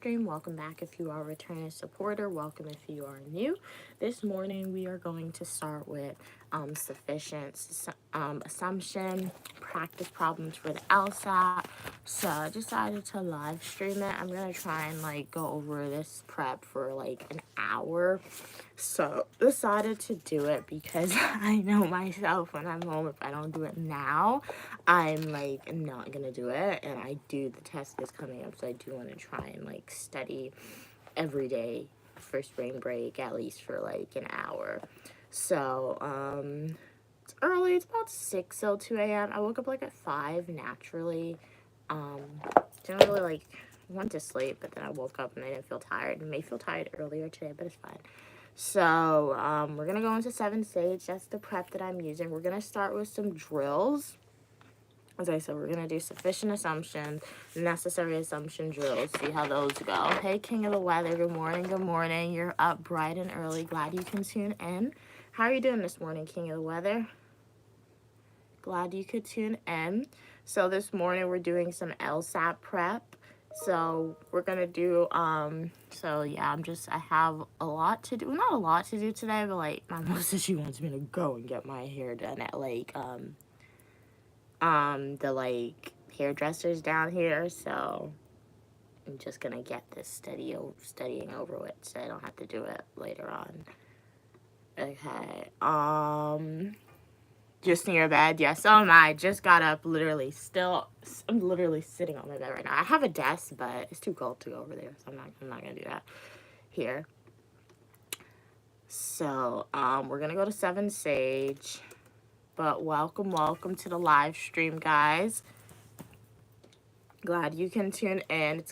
stream. Welcome back if you are a returning supporter. Welcome if you are new. This morning we are going to start with assumption practice problems for the LSAT. So I decided to live stream it. I'm gonna try and go over this prep for like an hour. So decided to do it because I know myself when I'm home, if I don't do it now, I'm not gonna do it. And the test is coming up, so I do want to try and study every day for spring break, at least for an hour. So it's early, it's about 6:02 a.m. I woke up at 5 naturally. um didn't really went to sleep, but then I woke up and I didn't feel tired. I may feel tired earlier today, but it's fine. So we're gonna go into 7 stage. That's the prep that I'm using. We're gonna start with some drills. As I said, we're gonna do sufficient assumptions, necessary assumption drills, see how those go. Hey, King of the Weather, good morning, good morning. You're up bright and early. Glad you can tune in. How are you doing this morning, King of the Weather? Glad you could tune in. So this morning we're doing some LSAT prep. So we're gonna do I have a lot to do. Well, not a lot to do today, but my mom says she wants me to go and get my hair done at the hairdressers down here. So I'm just gonna get this studying over with, so I don't have to do it later on. Okay. Just near bed. Yeah, so am I. Just got up, I'm literally sitting on my bed right now. I have a desk, but it's too cold to go over there, so I'm not gonna do that here. So we're gonna go to 7 Sage. But welcome to the live stream, guys. Glad you can tune in.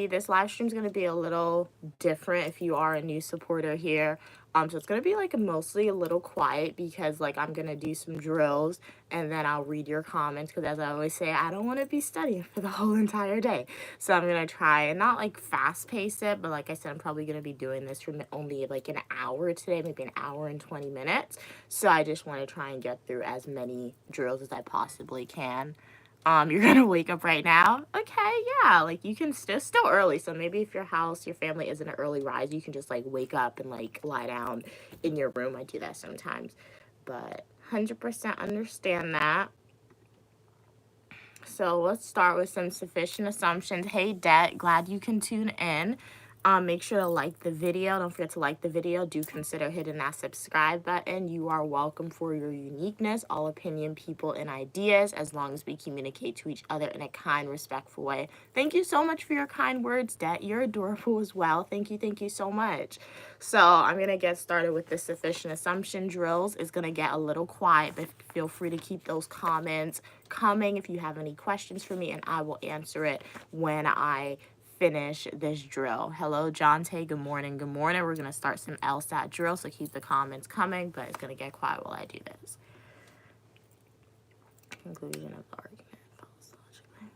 This live stream's gonna be a little different if you are a new supporter here. So it's gonna be mostly a little quiet because I'm gonna do some drills and then I'll read your comments, because as I always say, I don't want to be studying for the whole entire day. So I'm gonna try and not fast pace it, but like I said, I'm probably gonna be doing this for only an hour today, maybe an hour and 20 minutes. So I just want to try and get through as many drills as I possibly can. You're gonna wake up right now? Okay, yeah, you can still early, so maybe if your family isn't an early rise, you can just wake up and lie down in your room. I do that sometimes, but 100% understand that. So let's start with some sufficient assumptions. Hey, Det, glad you can tune in. Make sure to like the video. Don't forget to like the video. Do consider hitting that subscribe button. You are welcome for your uniqueness, all opinion, people, and ideas, as long as we communicate to each other in a kind, respectful way. Thank you so much for your kind words, Det. You're adorable as well. Thank you so much. So I'm going to get started with the sufficient assumption drills. It's going to get a little quiet, but feel free to keep those comments coming if you have any questions for me, and I will answer it when I finish this drill. Hello, Jonte. Good morning. Good morning. We're going to start some LSAT drill, so keep the comments coming, but it's going to get quiet while I do this. Conclusion of the argument. Follows logically.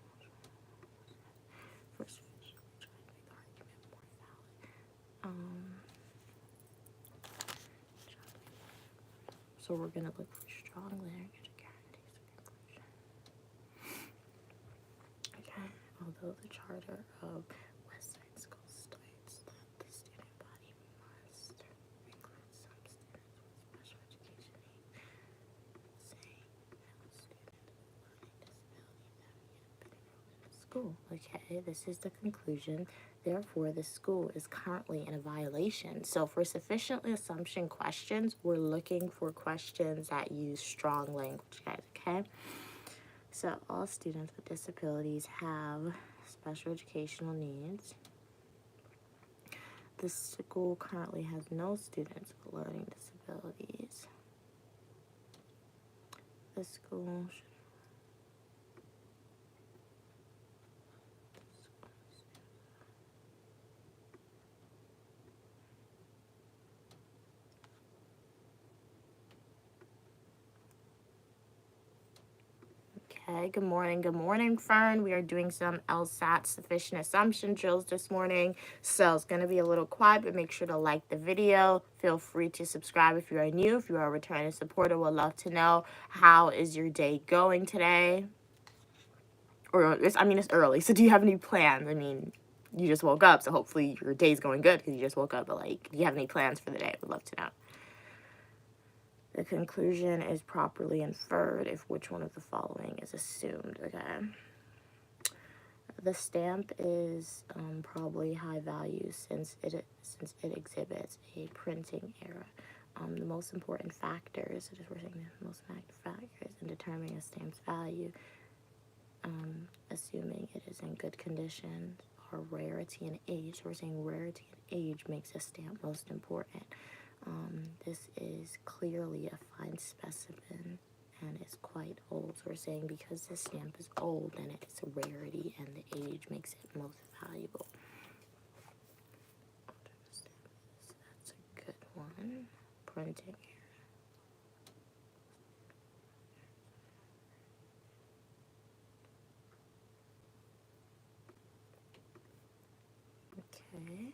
First, try to make the argument more valid. So we're going to look for strong language that guarantees the conclusion. Okay. Although the charter of Westside School states that the student body must include some students with special education needs, saying no student with learning disability have yet been enrolled in the school. Okay, this is the conclusion. Therefore, the school is currently in a violation. So for sufficiently assumption questions, we're looking for questions that use strong language, guys, okay? So all students with disabilities have special educational needs. The school currently has no students with learning disabilities. The school should Okay, good morning, Fern. We are doing some LSAT sufficient assumption drills this morning, so it's going to be a little quiet, but make sure to like the video. Feel free to subscribe if you are new. If you are a returning supporter, we'd love to know, how is your day going today? It's early, so do you have any plans? you just woke up, so hopefully your day's going good because you just woke up. But like, do you have any plans for the day? I would love to know. The conclusion is properly inferred if which one of the following is assumed. Okay. The stamp is probably high value since it exhibits a printing error. The most important factors, so just we're saying the most important factors in determining a stamp's value, assuming it is in good condition, are rarity and age. So we're saying rarity and age makes a stamp most important. This is clearly a fine specimen and is quite old. So we're saying because this stamp is old, then it's a rarity and the age makes it most valuable. So that's a good one. Printing error. Okay.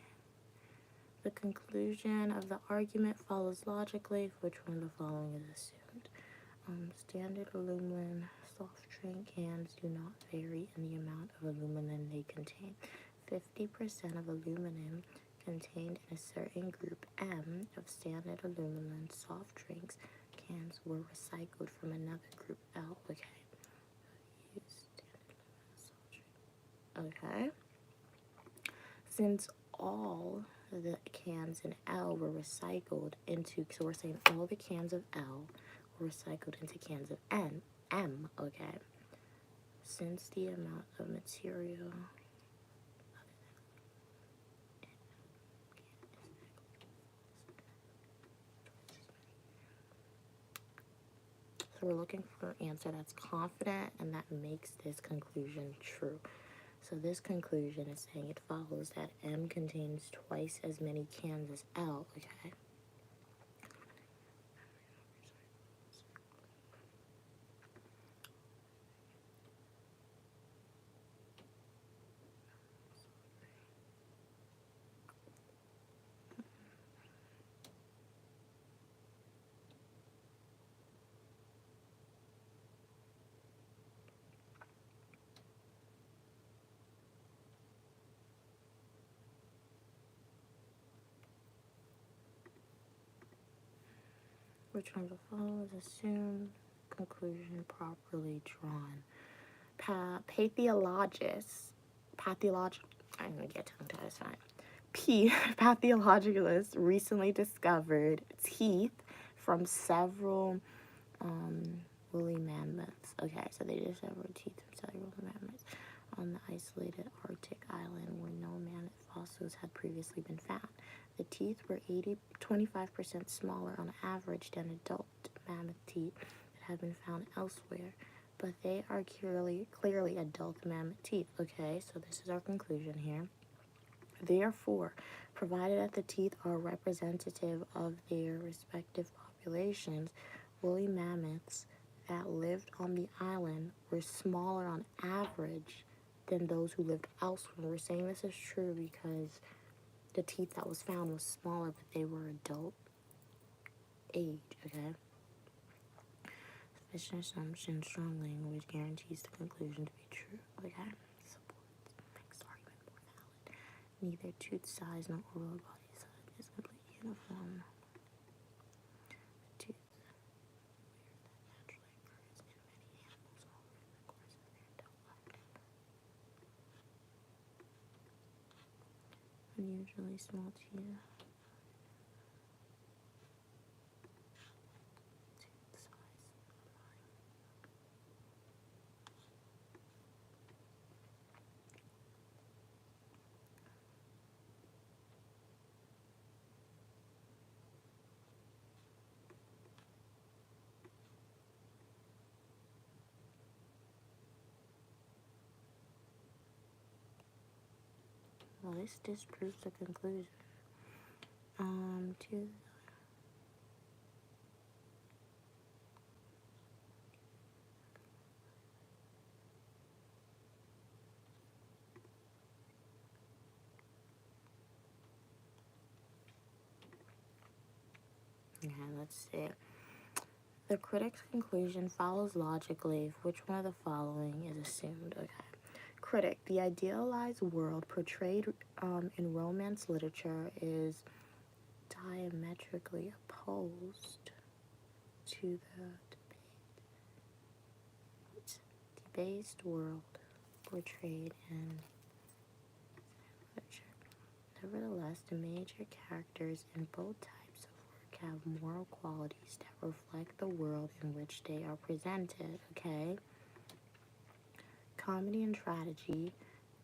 The conclusion of the argument follows logically if which one of the following is assumed. Standard aluminum soft drink cans do not vary in the amount of aluminum they contain. 50% of aluminum contained in a certain group M of standard aluminum soft drinks cans were recycled from another group L. Okay. Okay. Since all the cans in L were recycled into, so we're saying all the cans of L were recycled into cans of M, okay? Since the amount of material so we're looking for an answer that's confident and that makes this conclusion true. So this conclusion is saying it follows that M contains twice as many cans as L, okay? Which one of the following is assumed? Conclusion properly drawn. I'm gonna get tongue tied, it's fine. Pathologicalists recently discovered teeth from several woolly mammoths. Okay, so they discovered teeth from several mammoths on the isolated Arctic island where no mammoth fossils had previously been found. The teeth were 25% smaller on average than adult mammoth teeth that have been found elsewhere, but they are clearly adult mammoth teeth. Okay, so this is our conclusion here. Therefore, provided that the teeth are representative of their respective populations, woolly mammoths that lived on the island were smaller on average than those who lived elsewhere. We're saying this is true because the teeth that was found was smaller, but they were adult age, okay? Sufficient assumption, strong language guarantees the conclusion to be true, okay? Supports, makes the argument more valid. Neither tooth size nor oral body size is completely uniform. Tooth naturally occurs in many animals all over the course of their adult life. Unusually small teeth. Well, this disproves the conclusion. Okay, let's see. The critic's conclusion follows logically if which one of the following is assumed. Okay. Critic, The idealized world portrayed in romance literature is diametrically opposed to the debased world portrayed in literature. Nevertheless, the major characters in both types of work have moral qualities that reflect the world in which they are presented, okay? Comedy and tragedy,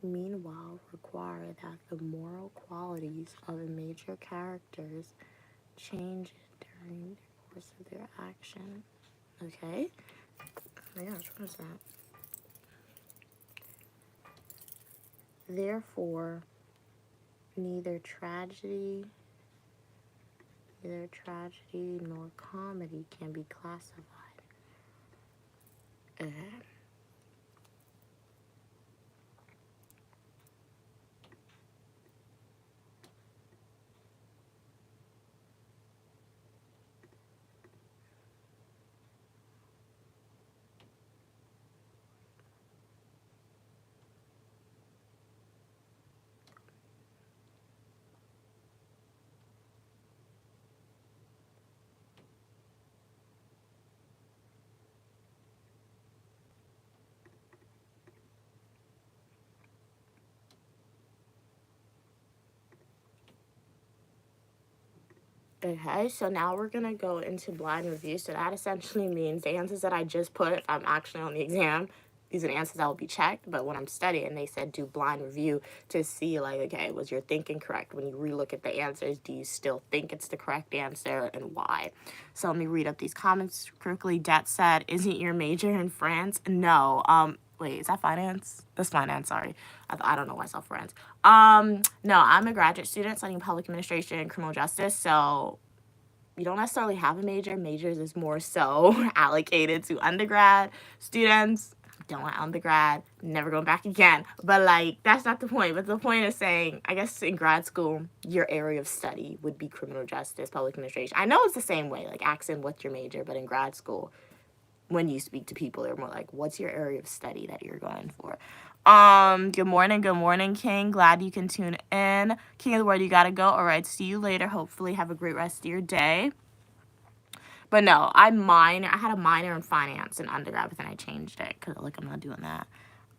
meanwhile, require that the moral qualities of the major characters change during the course of their action. Okay? Oh my gosh, what is that? Therefore, neither tragedy nor comedy can be classified. Okay, so now we're gonna go into blind review. So that essentially means the answers that I just put, if I'm actually on the exam, these are the answers that will be checked. But when I'm studying, they said do blind review to see, like, okay, was your thinking correct? When you relook at the answers, do you still think it's the correct answer, and why? So let me read up these comments quickly. Det said, isn't your major in France? No. Wait, is that finance? That's finance, sorry. I don't know why I saw France. No, I'm a graduate student studying public administration and criminal justice, so you don't necessarily have a major. Majors is more so allocated to undergrad students. Don't want undergrad, never going back again. But, like, that's not the point. But the point is saying, I guess in grad school, your area of study would be criminal justice, public administration. I know it's the same way, like, asking what's your major, but in grad school, when you speak to people, they're more like, what's your area of study that you're going for? Good morning, King. Glad you can tune in. King of the Word, you gotta go. All right, see you later. Hopefully have a great rest of your day. But no, I had a minor in finance in undergrad, but then I changed it because, like, I'm not doing that.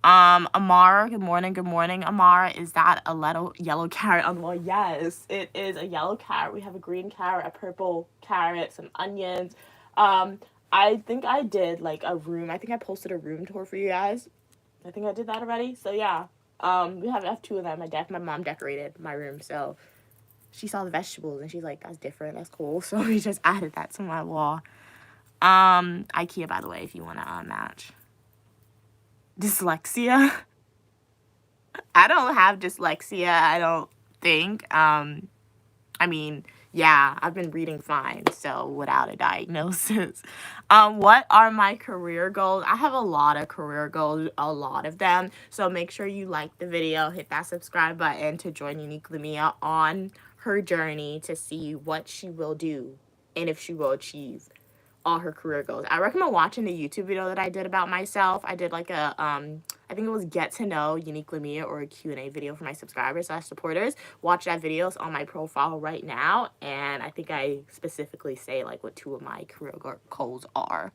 Amara, good morning, Amara. Is that a yellow carrot on the wall? Yes, it is a yellow carrot. We have a green carrot, a purple carrot, some onions. I think I did, like, a room. I think I posted a room tour for you guys. I think I did that already. So, yeah. We have two of them. My mom decorated my room, so she saw the vegetables, and she's like, that's different. That's cool. So we just added that to my wall. IKEA, by the way, if you want to match. Dyslexia. I don't have dyslexia, I don't think. I mean, yeah, I've been reading fine, so without a diagnosis. What are my career goals? I have a lot of career goals, a lot of them. So make sure you like the video, hit that subscribe button to join Uniquely Mia on her journey to see what she will do and if she will achieve all her career goals. I recommend watching the YouTube video that I did about myself. I did like a I think it was Get to Know Uniquely Mia, or a Q&A video for my subscribers / supporters. Watch that video. It's on my profile right now, and I think I specifically say, like, what two of my career goals are.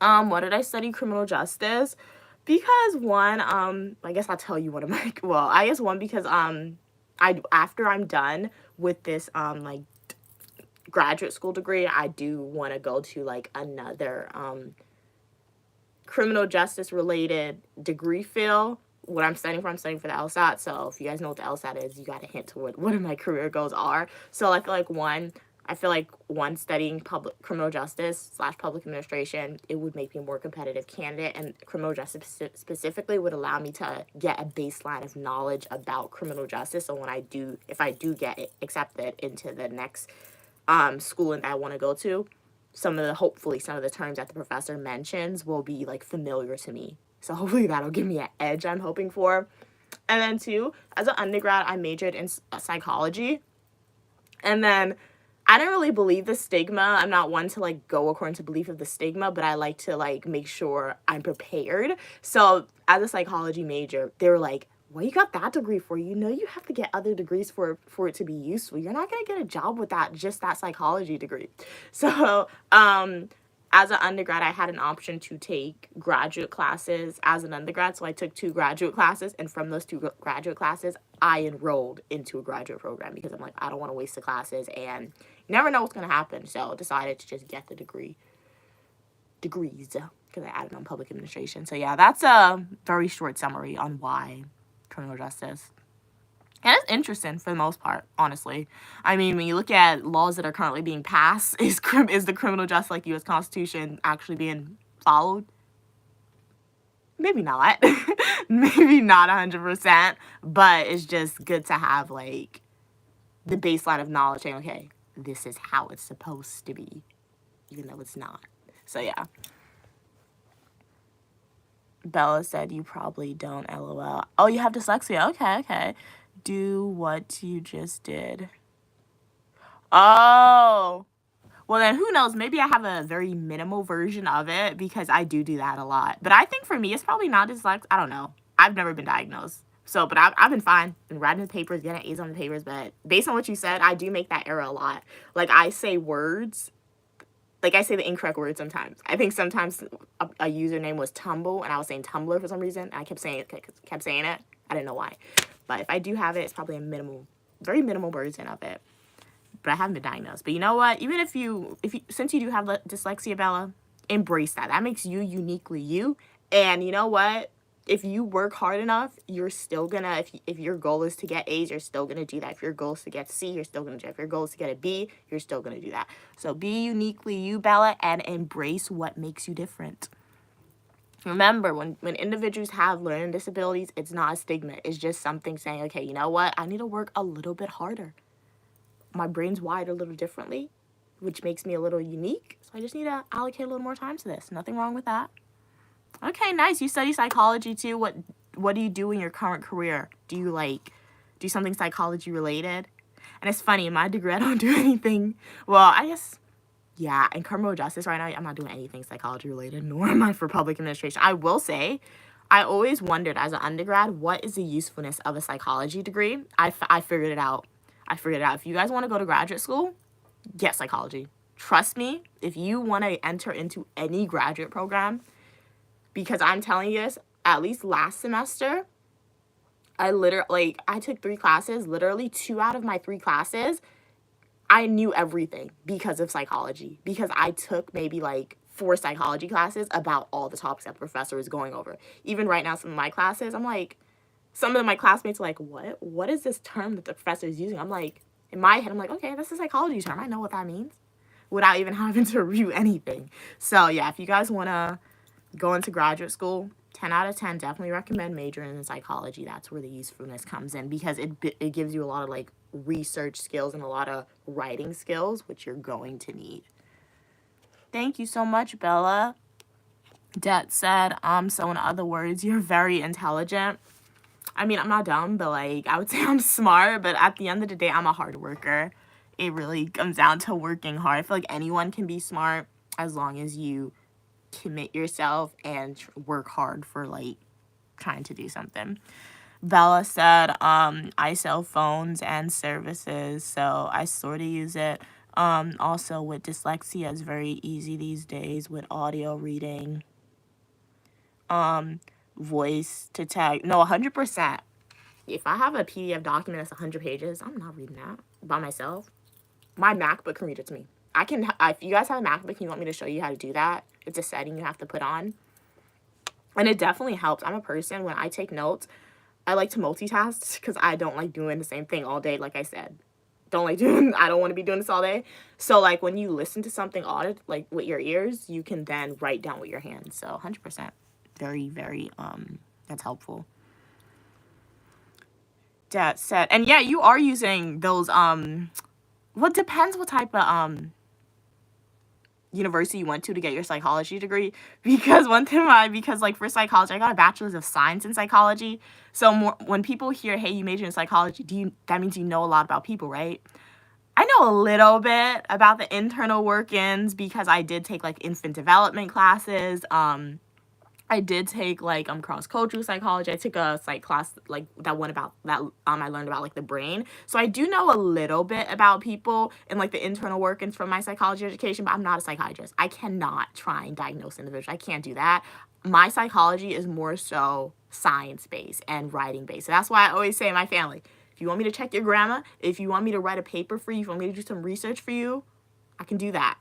What did I study? Criminal justice. Because one, I guess I'll tell you one of my, well, I guess one, because after I'm done with this like graduate school degree, I do want to go to, like, another criminal justice related degree field. What I'm studying for the LSAT. So if you guys know what the LSAT is, you got a hint to what of my career goals are. So I feel like one, studying criminal justice / public administration, it would make me a more competitive candidate, and criminal justice specifically would allow me to get a baseline of knowledge about criminal justice. So if I do get accepted into the next schooling that I want to go to, hopefully some of the terms that the professor mentions will be, like, familiar to me. So hopefully that'll give me an edge I'm hoping for. And then two, as an undergrad, I majored in psychology. And then I don't really believe the stigma. I'm not one to like go according to belief of the stigma, but I like to like make sure I'm prepared. So as a psychology major, they were like, "Well, you got that degree for? You know, you have to get other degrees for it to be useful. You're not gonna get a job with that psychology degree." So as an undergrad, I had an option to take graduate classes as an undergrad. So I took 2 graduate classes, and from those 2 graduate classes, I enrolled into a graduate program because I'm like, I don't want to waste the classes, and you never know what's going to happen. So I decided to just get the degrees because I added on public administration. So yeah, that's a very short summary on why criminal justice. And it's interesting for the most part, honestly. I mean, when you look at laws that are currently being passed, is the criminal justice, like U.S. Constitution, actually being followed? Maybe not. Maybe not 100%, but it's just good to have, like, the baseline of knowledge saying, okay, this is how it's supposed to be, even though it's not. So, yeah. Bella said you probably don't, LOL. Oh, you have dyslexia. Okay, okay. Do what you just did. Oh. Well, then who knows? Maybe I have a very minimal version of it because I do that a lot. But I think for me, it's probably not dyslexia. I don't know. I've never been diagnosed. So, but I've been fine. Been writing the papers, getting A's on the papers. But based on what you said, I do make that error a lot. Like, I say words. Like, I say the incorrect word sometimes. I think sometimes a username was Tumble, and I was saying Tumblr for some reason. And I kept saying it. I didn't know why. But if I do have it, it's probably a very minimal version of it. But I haven't been diagnosed. But you know what? Even if you since you do have dyslexia, Bella, embrace that. That makes you uniquely you. And you know what? If you work hard enough, you're still gonna, if your goal is to get A's, you're still gonna do that. If your goal is to get C, you're still gonna do that. If your goal is to get a B, you're still gonna do that. So be uniquely you, Bella, and embrace what makes you different. Remember, when individuals have learning disabilities, it's not a stigma. It's just something saying, okay, you know what? I need to work a little bit harder. My brain's wired a little differently, which makes me a little unique. So I just need to allocate a little more time to this. Nothing wrong with that. Okay, nice. You study psychology too. What do you do in your current career? Do you do something psychology related? And it's funny, in my degree, I don't do anything. Well, I guess, yeah, in criminal justice right now, I'm not doing anything psychology related, nor am I for public administration. I will say, I always wondered as an undergrad, what is the usefulness of a psychology degree? I figured it out. If you guys want to go to graduate school, get psychology. Trust me, if you want to enter into any graduate program, because I'm telling you this, at least last semester, I took 3 classes. Literally 2 out of my 3 classes, I knew everything because of psychology. Because I took maybe 4 psychology classes about all the topics that the professor was going over. Even right now, some of my classes, I'm like, some of my classmates are like, what? What is this term that the professor is using? I'm like, in my head, I'm like, okay, that's a psychology term. I know what that means without even having to review anything. So, yeah, if you guys want to go into graduate school, 10 out of 10, definitely recommend majoring in psychology. That's where the usefulness comes in because it gives you a lot of, research skills and a lot of writing skills, which you're going to need. Thank you so much, Bella. Det said, so in other words, you're very intelligent. I mean, I'm not dumb, but I would say I'm smart, but at the end of the day, I'm a hard worker. It really comes down to working hard. I feel like anyone can be smart as long as you commit yourself and work hard for trying to do something. Bella said, I sell phones and services, so I sort of use it. Also with dyslexia, it's very easy these days with audio reading. Voice to text. No, 100%. If I have a PDF document that's 100 pages, I'm not reading that by myself. My MacBook can read it to me. If you guys have a MacBook and you want me to show you how to do that, it's a setting you have to put on. And it definitely helps. I'm a person, when I take notes, I like to multitask because I don't like doing the same thing all day, like I said. I don't want to be doing this all day. So, when you listen to something audit, with your ears, you can then write down with your hands. So, 100%. Very, very, that's helpful. That said, and yeah, you are using those, well, it depends what type of, university you went to get your psychology degree, because for psychology, I got a bachelor's of science in psychology. So when people hear, hey, you majored in psychology, that means you know a lot about people, right? I know a little bit about the internal workings because I did take like infant development classes. I did take like cross-cultural psychology. I took a psych class like that one about that I learned about like the brain. So I do know a little bit about people and like the internal workings from my psychology education, but I'm not a psychiatrist. I cannot try and diagnose individuals. I can't do that. My psychology is more so science-based and writing-based. So that's why I always say in my family, if you want me to check your grammar, if you want me to write a paper for you, if you want me to do some research for you, I can do that.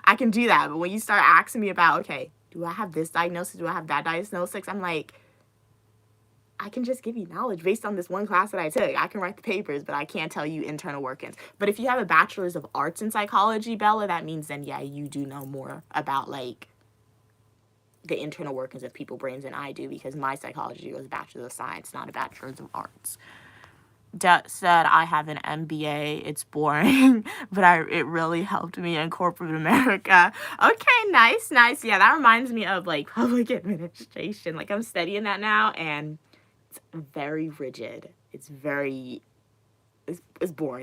I can do that. But when you start asking me about, okay, do I have this diagnosis? Do I have that diagnosis? I'm like, I can just give you knowledge based on this one class that I took. I can write the papers, but I can't tell you internal workings. But if you have a bachelor's of arts in psychology, Bella, that means then, yeah, you do know more about like the internal workings of people's brains than I do, because my psychology was a bachelor's of science, not a bachelor's of arts. That said, I have an MBA. It's boring, but it really helped me in corporate America. Okay, nice. Yeah, that reminds me of like public administration. Like I'm studying that now, and it's very rigid. It's boring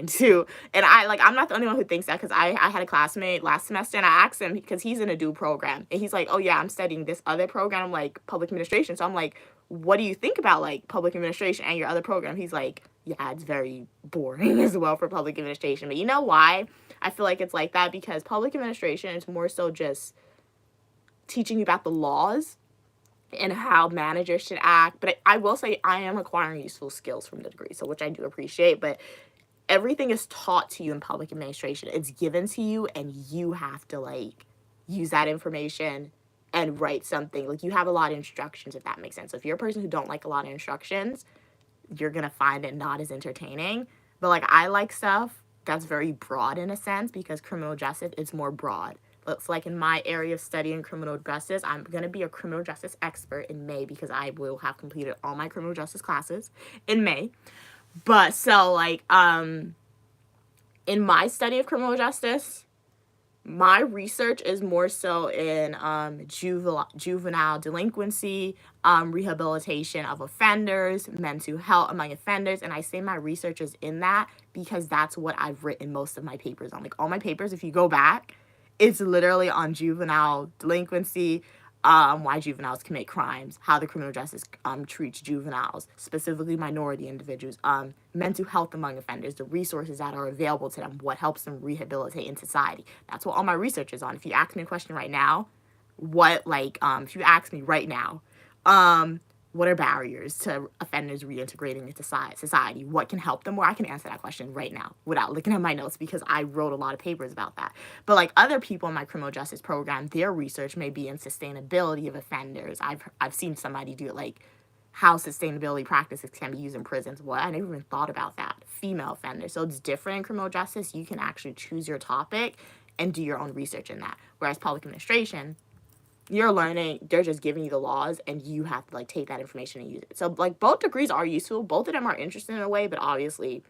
too. And I'm not the only one who thinks that, because I had a classmate last semester and I asked him, because he's in a dual program, and he's like, oh yeah, I'm studying this other program, like public administration. So I'm like, what do you think about like public administration and your other program? He's like, yeah, it's very boring as well for public administration. But you know why I feel like it's like that? Because public administration is more so just teaching you about the laws and how managers should act. But I will say I am acquiring useful skills from the degree, so which I do appreciate. But everything is taught to you in public administration. It's given to you, and you have to like use that information and write something. Like you have a lot of instructions, if that makes sense. So if you're a person who don't like a lot of instructions, you're gonna find it not as entertaining. But like I like stuff that's very broad in a sense, because criminal justice is more broad. Looks like in my area of studying criminal justice, I'm gonna be a criminal justice expert in May, because I will have completed all my criminal justice classes in May. But so like in my study of criminal justice, my research is more so in juvenile delinquency, rehabilitation of offenders, mental health among offenders. And I say my research is in that because that's what I've written most of my papers on. Like all my papers, if you go back, it's literally on juvenile delinquency, why juveniles commit crimes, how the criminal justice treats juveniles, specifically minority individuals, mental health among offenders, the resources that are available to them, what helps them rehabilitate in society. That's what all my research is on. If you ask me a question right now, if you ask me right now, what are barriers to offenders reintegrating into society? What can help them? Well, I can answer that question right now without looking at my notes, because I wrote a lot of papers about that. But like other people in my criminal justice program, their research may be in sustainability of offenders. I've seen somebody do it, like how sustainability practices can be used in prisons. Well, I never even thought about that. Female offenders. So it's different in criminal justice. You can actually choose your topic and do your own research in that. Whereas public administration, you're learning, they're just giving you the laws, and you have to like take that information and use it. So like both degrees are useful, both of them are interesting in a way, but obviously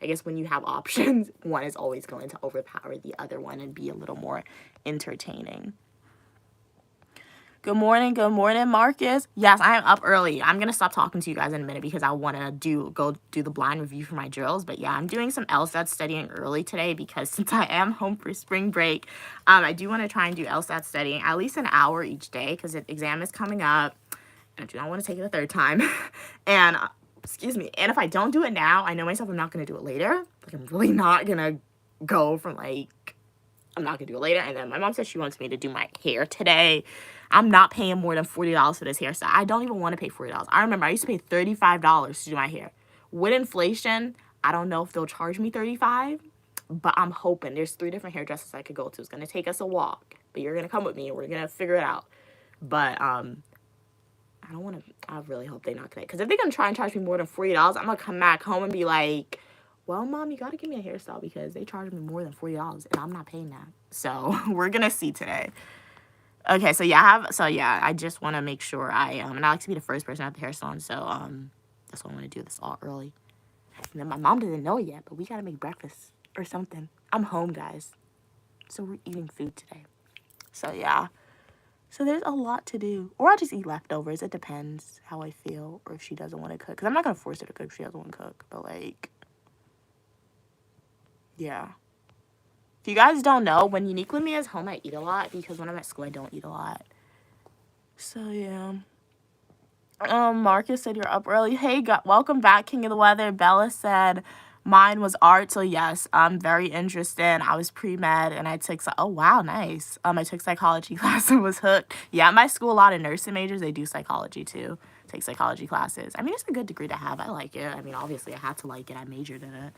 I guess when you have options, one is always going to overpower the other one and be a little more entertaining. Good morning, Marcus. Yes, I am up early. I'm gonna stop talking to you guys in a minute because I want to go do the blind review for my drills. But yeah, I'm doing some LSAT studying early today, because since I am home for spring break, I do want to try and do LSAT studying at least an hour each day, because the exam is coming up, and I do not want to take it a third time. And excuse me. And if I don't do it now, I know myself I'm not gonna do it later. Like I'm really not gonna go from like, I'm not gonna do it later. And then my mom said she wants me to do my hair today. I'm not paying more than $40 for this hairstyle. I don't even want to pay $40. I remember I used to pay $35 to do my hair. With inflation, I don't know if they'll charge me $35, but I'm hoping. There's 3 different hairdressers I could go to. It's gonna take us a walk, but you're gonna come with me and we're gonna figure it out. But I don't want to. I really hope they not connect, because if they're gonna try and charge me more than $40, I'm gonna come back home and be like, well, Mom, you gotta give me a hairstyle because they charge me more than $40 and I'm not paying that. So we're gonna see today. Okay, so yeah, I just want to make sure and I like to be the first person at the hair salon, so that's why I want to do this all early. And then my mom doesn't know yet, but we gotta make breakfast or something. I'm home, guys, so we're eating food today. So yeah, so there's a lot to do, or I'll just eat leftovers. It depends how I feel, or if she doesn't want to cook, because I'm not gonna force her to cook if she doesn't want to cook. But like, Yeah. If you guys don't know, when Uniquely Mia is home, I eat a lot because when I'm at school, I don't eat a lot. So, yeah. Marcus said you're up early. Hey, welcome back, King of the Weather. Bella said mine was art. So, yes, I'm very interested. I was pre-med and I took, oh, wow, nice. I took psychology class and was hooked. Yeah, at my school, a lot of nursing majors, they do psychology too. Take psychology classes. I mean, it's a good degree to have. I like it. I mean, obviously, I had to like it. I majored in it.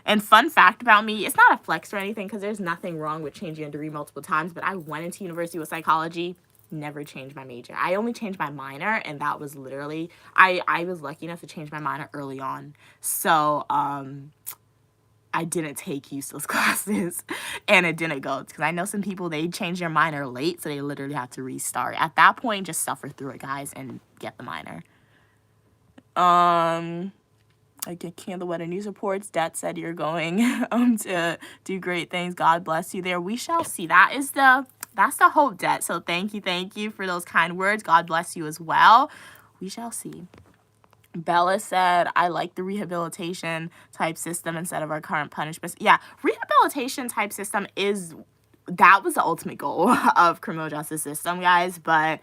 And fun fact about me, it's not a flex or anything because there's nothing wrong with changing a degree multiple times, but I went into university with psychology, never changed my major. I only changed my minor, and that was literally, I was lucky enough to change my minor early on. So, I didn't take useless classes and it didn't go because I know some people, they change their minor late, so they literally have to restart. At that point, just suffer through it, guys, and get the minor. Again, King the Weather News reports. Dad said you're going to do great things. God bless you there. We shall see. That's the hope, Dad. So thank you for those kind words. God bless you as well. We shall see. Bella said, I like the rehabilitation type system instead of our current punishments. Yeah, rehabilitation type system that was the ultimate goal of criminal justice system, guys. But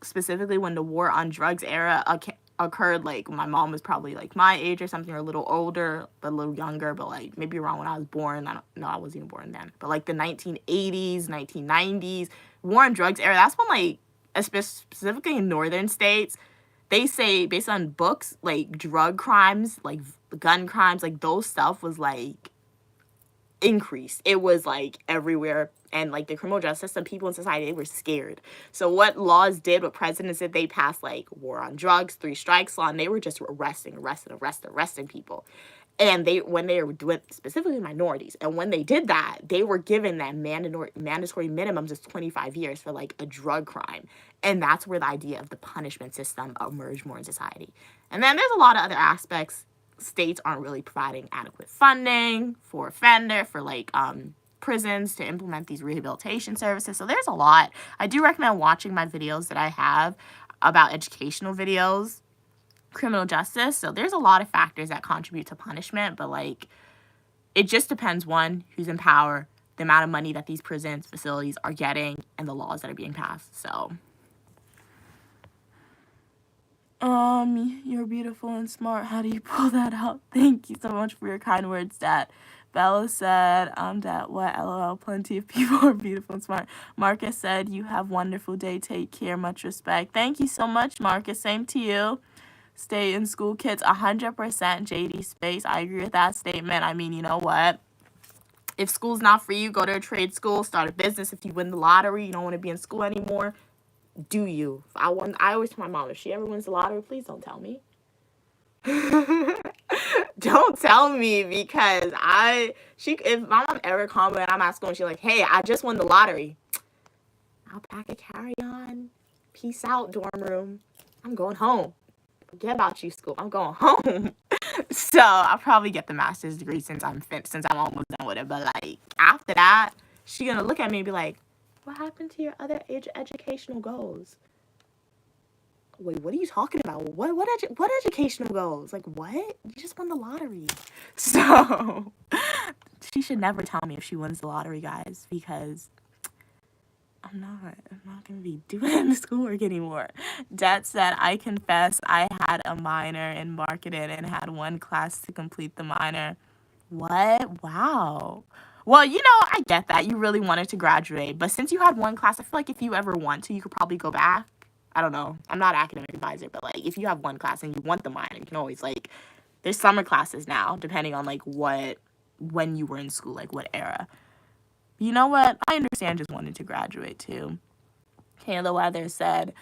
specifically when the war on drugs era occurred, like my mom was probably like my age or something, or a little older but a little younger, but like maybe around when I was born. I wasn't even born then, but like the 1980s, 1990s war on drugs era, that's when, like, specifically in northern states, they say based on books, like drug crimes, like gun crimes, like those stuff was like increased. It was like everywhere. And like the criminal justice system, people in society, they were scared. So what laws did, what presidents did, they passed like war on drugs, 3 strikes law, and they were just arresting people. And when they were doing, specifically minorities, and when they did that, they were given that mandatory minimums of 25 years for like a drug crime. And that's where the idea of the punishment system emerged more in society. And then there's a lot of other aspects. States aren't really providing adequate funding for like prisons to implement these rehabilitation services. So there's a lot. I do recommend watching my videos that I have about educational videos, criminal justice. So there's a lot of factors that contribute to punishment, but like it just depends, one, who's in power, the amount of money that these prisons facilities are getting, and the laws that are being passed. So you're beautiful and smart. How do you pull that out? Thank you so much for your kind words, Dad. Bella said, Dad, what? LOL, plenty of people are beautiful and smart. Marcus said, you have a wonderful day. Take care. Much respect. Thank you so much, Marcus. Same to you. Stay in school, kids. 100% JD Space. I agree with that statement. I mean, you know what? If school's not for you, go to a trade school, start a business. If you win the lottery, you don't want to be in school anymore, do you. I always tell my mom, if she ever wins the lottery, please don't tell me. Don't tell me, because if my mom ever called me and I'm at school and she's like, hey, I just won the lottery, I'll pack a carry-on. Peace out, dorm room. I'm going home. Forget about you, school. I'm going home. So I'll probably get the master's degree since I'm almost done with it. But like after that, she's gonna look at me and be like, what happened to your other educational goals? Wait, what are you talking about? What educational goals? Like, what? You just won the lottery. So she should never tell me if she wins the lottery, guys, because I'm not gonna be doing schoolwork anymore. Dad said, I confess I had a minor in marketing and had one class to complete the minor. What? Wow. Well, I get that. You really wanted to graduate. But since you had one class, I feel like if you ever want to, you could probably go back. I don't know. I'm not an academic advisor, but like if you have one class and you want the minor, you can always there's summer classes now, depending on when you were in school, like what era. You know what? I understand just wanting to graduate too. King the Weather said,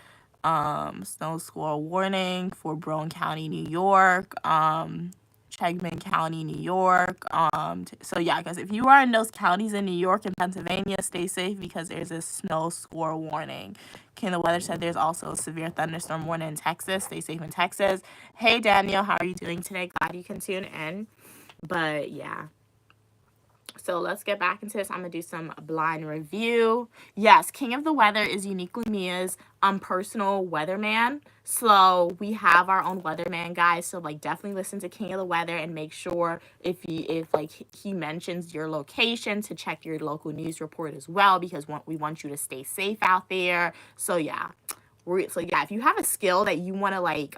snow squall warning for Brown County, New York, Chegman County, New York. So yeah, guys, if you are in those counties in New York and Pennsylvania, stay safe because there's a snow squall warning. King the Weather said there's also a severe thunderstorm warning in Texas. Stay safe in Texas. Hey, Daniel, how are you doing today? Glad you can tune in. But yeah. So let's get back into this. I'm gonna do some blind review. Yes, King of the Weather is Uniquely Mia's personal weatherman. So we have our own weatherman, guys. So like definitely listen to King of the Weather and make sure if like he mentions your location to check your local news report as well, because we want you to stay safe out there. So yeah. If you have a skill that you want to like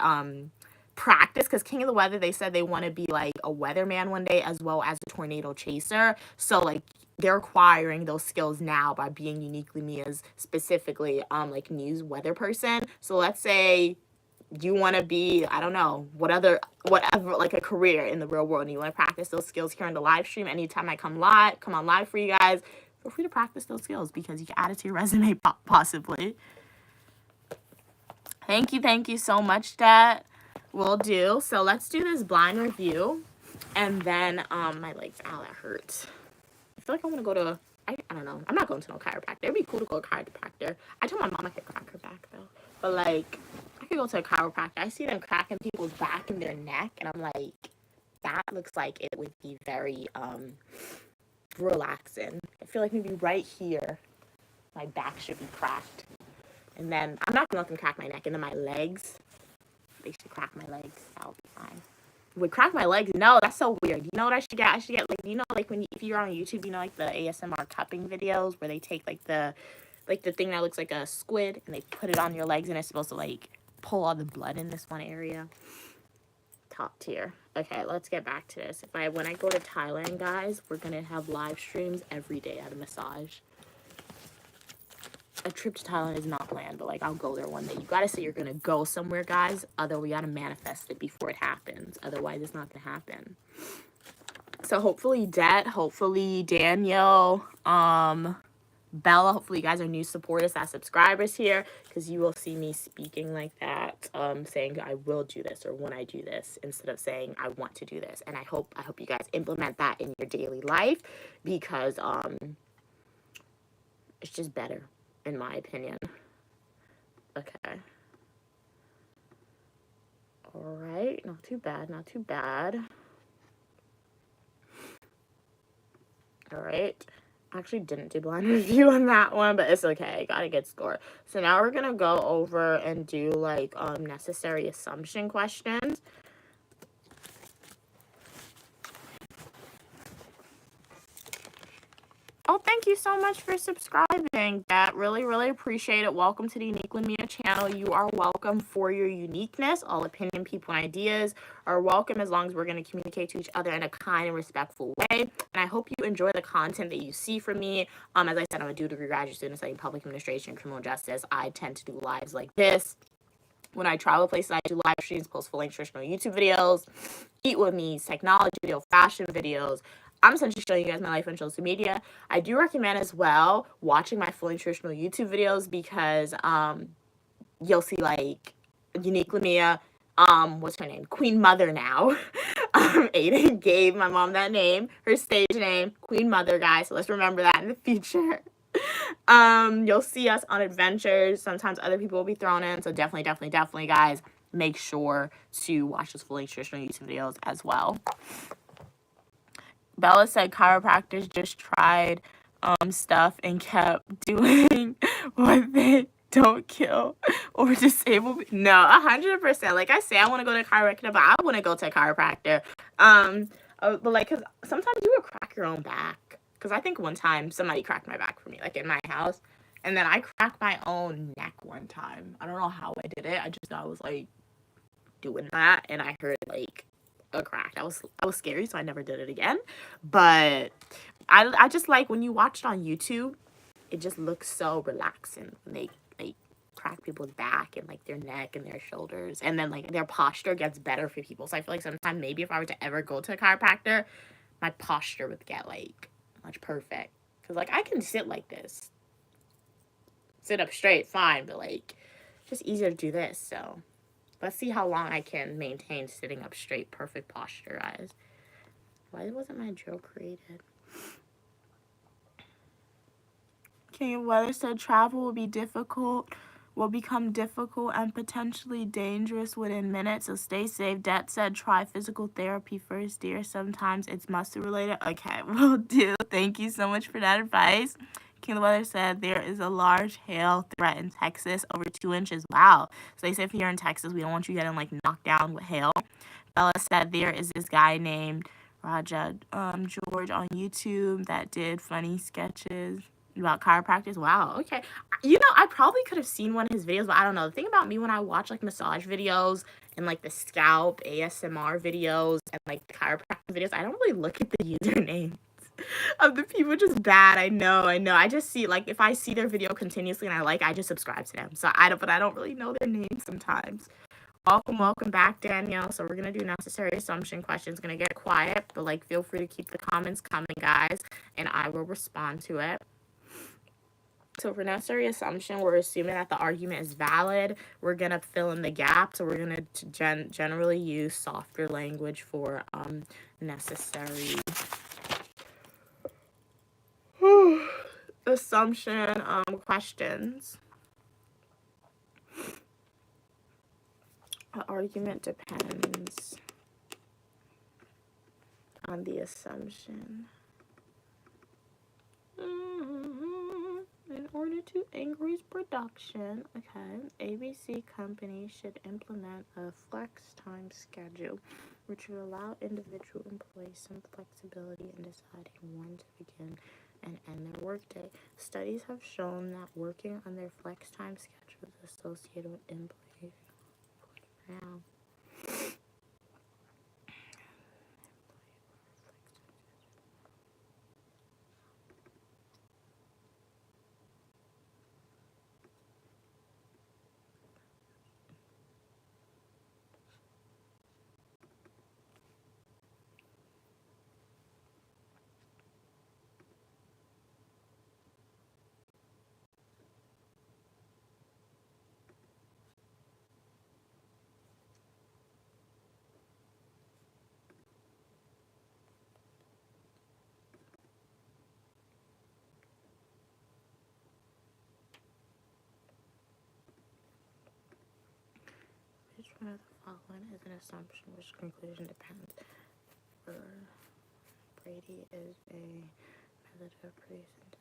practice, because King of the Weather, they said they want to be like a weatherman one day as well as a tornado chaser. So like they're acquiring those skills now by being Uniquely Mia's specifically like news weather person. So let's say you want to be, I don't know, whatever like a career in the real world, and you want to practice those skills here in the live stream. Anytime I come on live for you guys, feel free to practice those skills because you can add it to your resume possibly. Thank you so much, that will do. So let's do this blind review, and then my legs, ow, that hurts. I feel like I want to go to, I don't know, I'm not going to no chiropractor. It'd be cool to go to a chiropractor. I told my mom I could crack her back though, but like I could go to a chiropractor. I see them cracking people's back and their neck, and I'm like, that looks like it would be very relaxing. I feel like maybe right here my back should be cracked. And then I'm not gonna let them crack my neck, and then my legs, they should crack my legs. That'll be fine. Would crack my legs? No, that's so weird. You know what I should get? I should get like, you know, like if you're on YouTube, you know, like the ASMR cupping videos where they take like the thing that looks like a squid and they put it on your legs, and it's supposed to like pull all the blood in this one area. Top tier. Okay, let's get back to this. When I go to Thailand, guys, we're gonna have live streams every day at a massage. A trip to Thailand is not planned, but like I'll go there one day. You gotta say you're gonna go somewhere, guys. Otherwise, we gotta manifest it before it happens. Otherwise, it's not gonna happen. So hopefully, hopefully Daniel, Bella, hopefully you guys are new supporters, as subscribers here, because you will see me speaking like that, saying I will do this or when I do this, instead of saying I want to do this. And I hope you guys implement that in your daily life, because it's just better, in my opinion. Okay. All right. Not too bad. Not too bad. All right. I actually didn't do blind review on that one, but it's okay. Got a good score. So now we're going to go over and do like necessary assumption questions. Oh, thank you so much for subscribing. That really appreciate it. Welcome to the Uniquely Mia channel. You are welcome for your uniqueness. All opinion, people, and ideas are welcome, as long as we're going to communicate to each other in a kind and respectful way. And I hope you enjoy the content that you see from me. As I said, I'm a dual-degree graduate student studying public administration and criminal justice. I tend to do lives like this. When I travel places, I do live streams, post full-length traditional YouTube videos, eat with me, technology video, fashion videos. I'm essentially showing you guys my life on social media. I do recommend as well watching my fully traditional YouTube videos, because you'll see like Uniquely Mia, what's her name? Queen Mother now. Aiden gave my mom that name, her stage name, Queen Mother, guys. So let's remember that in the future. You'll see us on adventures. Sometimes other people will be thrown in. So definitely, guys, make sure to watch those fully traditional YouTube videos as well. Bella said chiropractors just tried stuff and kept doing what they don't kill or disable. No, 100%. Like I say, I want to go to a chiropractor, but I want to go to a chiropractor. But like, cause sometimes you would crack your own back. Cause I think one time somebody cracked my back for me, like in my house, and then I cracked my own neck one time. I don't know how I did it. I just know I was like doing that, and I heard like a crack. I was scary, so I never did it again. But I just like when you watch it on YouTube, it just looks so relaxing when they crack people's back and like their neck and their shoulders, and then like their posture gets better for people. So I feel like sometimes maybe if I were to ever go to a chiropractor, my posture would get like much perfect, because like I can sit like this, sit up straight, fine, but like just easier to do this. So let's see how long I can maintain sitting up straight, perfect posture, guys. Why wasn't my drill created? King of Weather said travel will be difficult will become difficult and potentially dangerous within minutes, so stay safe. Det said try physical therapy first, dear. Sometimes it's muscle related. Okay, will do. Thank you so much for that advice. King of the Weather said there is a large hail threat in Texas, over 2 inches. Wow. So they say if you're in Texas, we don't want you getting like knocked down with hail. Bella said there is this guy named Raja George on YouTube that did funny sketches about chiropractors. Wow, okay. You know, I probably could have seen one of his videos, but I don't know. The thing about me when I watch like massage videos and like the scalp ASMR videos and like the chiropractic videos, I don't really look at the usernames of the people. Just bad. I know. I just see, like, if I see their video continuously and I just subscribe to them. So but I don't really know their names sometimes. Welcome back, Danielle. So we're gonna do necessary assumption questions. Gonna get quiet, but like feel free to keep the comments coming, guys, and I will respond to it. So for necessary assumption, we're assuming that the argument is valid. We're gonna fill in the gaps. So we're gonna generally use softer language for necessary assumption questions. The argument depends on the assumption. In order to increase production, ABC company should implement a flex time schedule, which would allow individual employees some flexibility in deciding when to begin and end their workday. Studies have shown that working on their flex time schedule is associated with employee morale. Which one of the following is an assumption? Which conclusion depends? For Brady is a method of pre-syntax.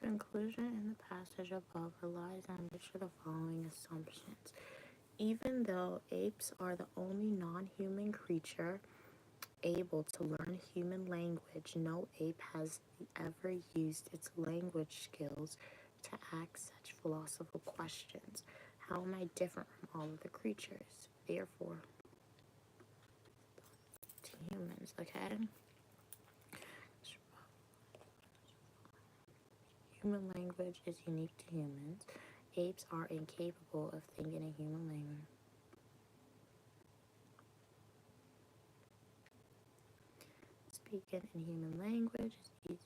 Conclusion in the passage above relies on which of the following assumptions? Even though apes are the only non-human creature able to learn human language, no ape has ever used its language skills to ask such philosophical questions. How am I different from all of the creatures? Therefore, to humans, okay? Human language is unique to humans. Apes are incapable of thinking in human language. Speaking in human language is easier.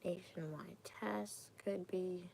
nationwide tests could be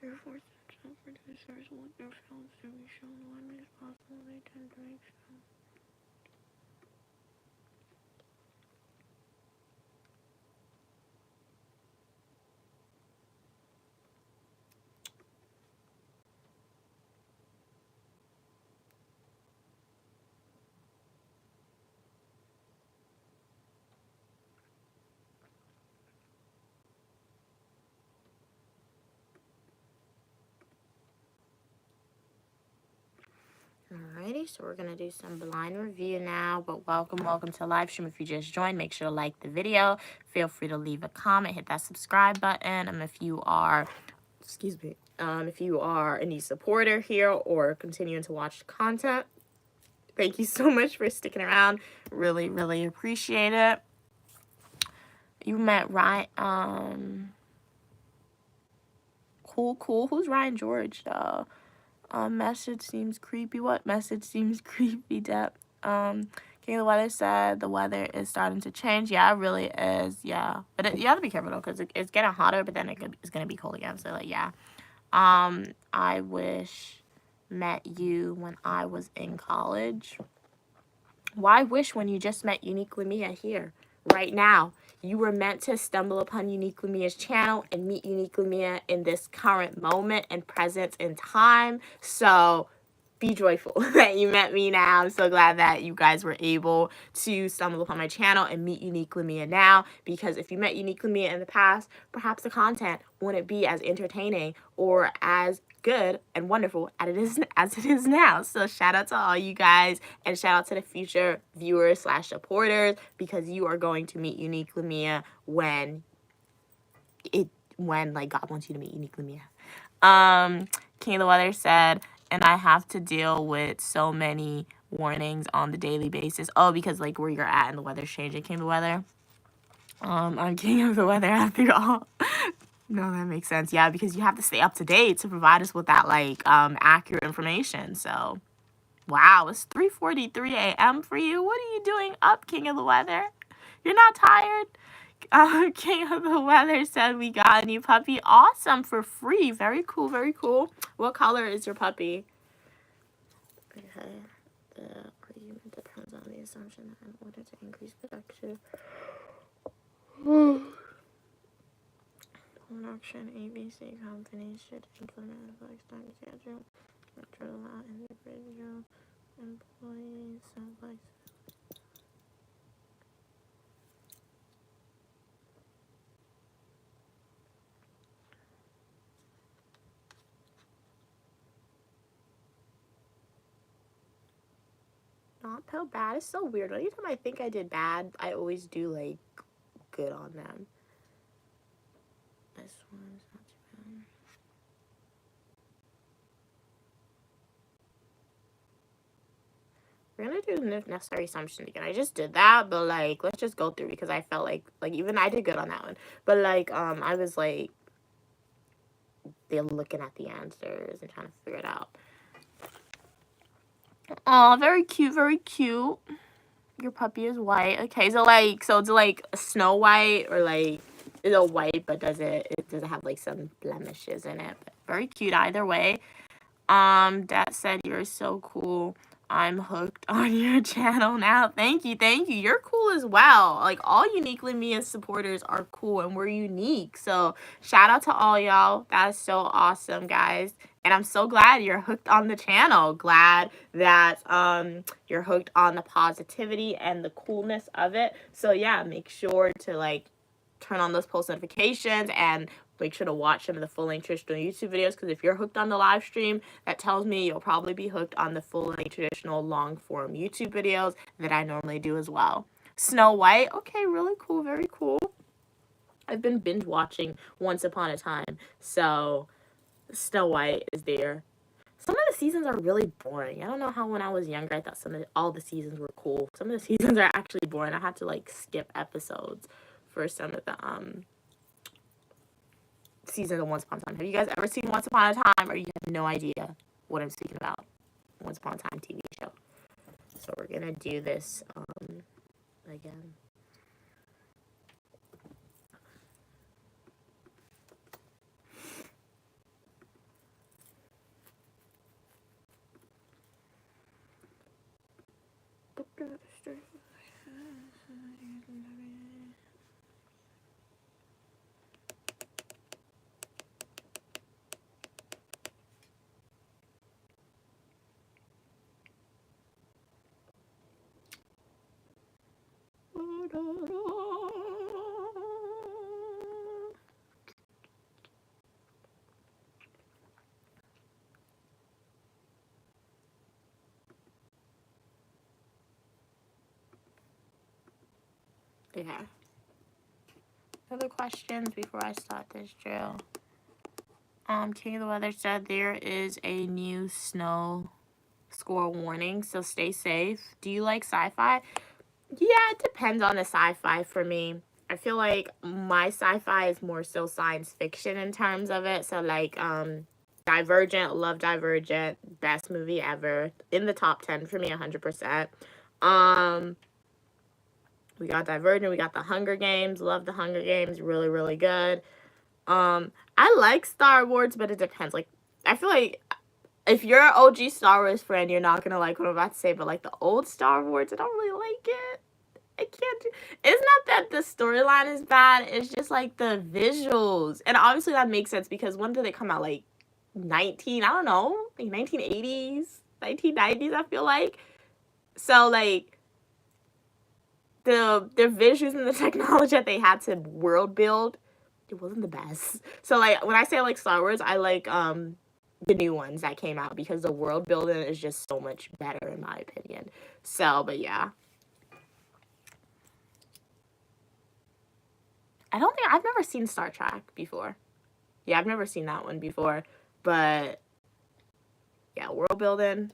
therefore, some producers want their films to be shown widely as possible. They tend to make films. Alrighty, so we're gonna do some blind review now, but welcome to live stream. If you just joined, make sure to like the video. Feel free to leave a comment, hit that subscribe button. If you are, if you are a new supporter here or continuing to watch the content, thank you so much for sticking around. Really, really appreciate it. You met Ryan, cool. Who's Ryan George, though? Message seems creepy. What message seems creepy, Depp? King of the Weather said the weather is starting to change. Yeah, it really is. Yeah. But you have to be careful, though, because it's getting hotter, but then it's going to be cold again. So, like, yeah. I met you when I was in college. Why wish when you just met Uniquely Mia here, right now? You were meant to stumble upon Uniquely Mia's channel and meet Uniquely Mia in this current moment and present in time. So be joyful that you met me now. I'm so glad that you guys were able to stumble upon my channel and meet Uniquely Mia now, because if you met Uniquely Mia in the past, perhaps the content wouldn't be as entertaining or as good and wonderful as it is now. So shout out to all you guys, and shout out to the future viewers / supporters, because you are going to meet Uniquely Mia when like God wants you to meet Uniquely Mia. King of the Weather said, and I have to deal with so many warnings on the daily basis. Oh, because like where you're at and the weather's changing, King of the Weather. I'm King of the Weather after all. No, that makes sense. Yeah, because you have to stay up to date to provide us with that like accurate information. So, wow, it's 3:43 a.m. for you. What are you doing up, King of the Weather? You're not tired? King of the Weather said we got a new puppy. Awesome, for free. Very cool, very cool. What color is your puppy? Okay. The argument depends on the assumption that in order to increase production, ABC companies should implement a flex time schedule to allow individual employees some flexibility. Not feel bad. It's so weird. Anytime I think I did bad, I always do like good on them. This one's not too bad. We're gonna do the necessary assumption again. I just did that, but like let's just go through, because I felt like even I did good on that one. But like I was like they're looking at the answers and trying to figure it out. Oh, very cute, very cute. Your puppy is white. Okay, so it's like Snow White, or like, is it white but does it have like some blemishes in it? But very cute either way. Dad said you're so cool. I'm hooked on your channel now. Thank you. You're cool as well. Like, all Uniquely Mia supporters are cool, and we're unique. So shout out to all y'all. That is so awesome, guys. And I'm so glad you're hooked on the channel. Glad that you're hooked on the positivity and the coolness of it. So yeah, make sure to like turn on those post notifications and make sure to watch some of the full-length traditional YouTube videos, because if you're hooked on the live stream, that tells me you'll probably be hooked on the full-length traditional long-form YouTube videos that I normally do as well. Snow White, okay, really cool, very cool. I've been binge watching Once Upon a Time, so Snow White is there. Some of the seasons are really boring. I don't know how when I was younger I thought all the seasons were cool. Some of the seasons are actually boring. I had to like skip episodes for some of the season of Once Upon a Time. Have you guys ever seen Once Upon a Time, or you have no idea what I'm speaking about? Once Upon a Time TV show. So we're gonna do this again. Okay. Other questions before I start this drill? King of the Weather said there is a new snow squall warning, so stay safe. Do you like sci-fi? Yeah, it depends on the sci-fi for me. I feel like my sci-fi is more so science fiction in terms of it. So like Divergent, love Divergent, best movie ever. In the top 10 for me, 100%. We got Divergent, we got The Hunger Games, love The Hunger Games, really, really good. I like Star Wars, but it depends. Like, I feel like if you're an OG Star Wars fan, you're not gonna like what I'm about to say, but like the old Star Wars, I don't really like it. I can't do. It's not that the storyline is bad. It's just like the visuals, and obviously that makes sense because when did they come out? Like 1980s, 1990s. I feel like so like the visuals and the technology that they had to world build, it wasn't the best. So like when I say I like Star Wars, I like the new ones that came out because the world building is just so much better in my opinion. So, but yeah. I've never seen Star Trek before. Yeah, I've never seen that one before. But yeah, world building.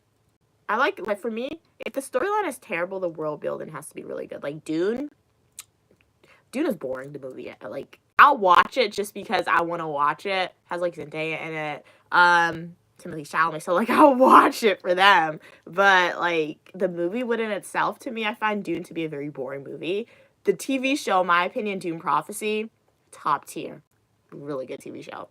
I like for me, if the storyline is terrible, the world building has to be really good. Like Dune is boring, the movie. Like I'll watch it just because I want to watch it. It has like Zendaya in it. Timothy Chalamet, so like I'll watch it for them. But like the movie within itself, to me, I find Dune to be a very boring movie. The TV show, in my opinion, Dune Prophecy, top tier. Really good TV show.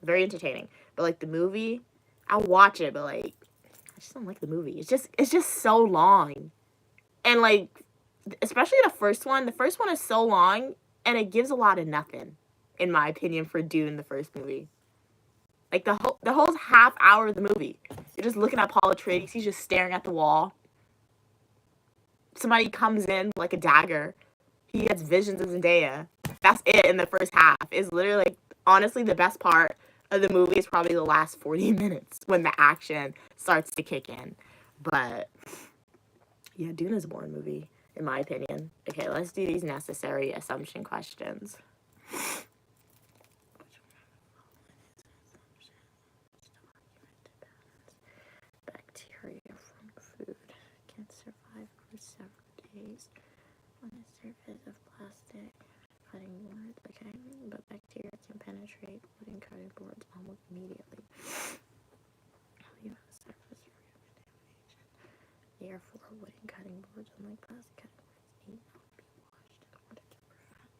Very entertaining. But like the movie, I'll watch it, but like I just don't like the movie. It's just so long. And like especially the first one is so long and it gives a lot of nothing, in my opinion, for Dune, the first movie. Like the whole half hour of the movie, you're just looking at Paul Atreides. He's just staring at the wall. Somebody comes in like a dagger. He gets visions of Zendaya. That's it in the first half. It's literally like honestly the best part of the movie is probably the last 40 minutes when the action starts to kick in. But yeah, Dune is a boring movie, in my opinion. Okay, let's do these necessary assumption questions. Bacteria from food can survive for several days on the surface of plastic, cutting wood. Okay, but bacteria can penetrate penetrate wooden cutting boards almost immediately. Leave a surface free of contamination. Therefore, wooden cutting boards, unlike plastic cutting boards, need not be washed in order to prevent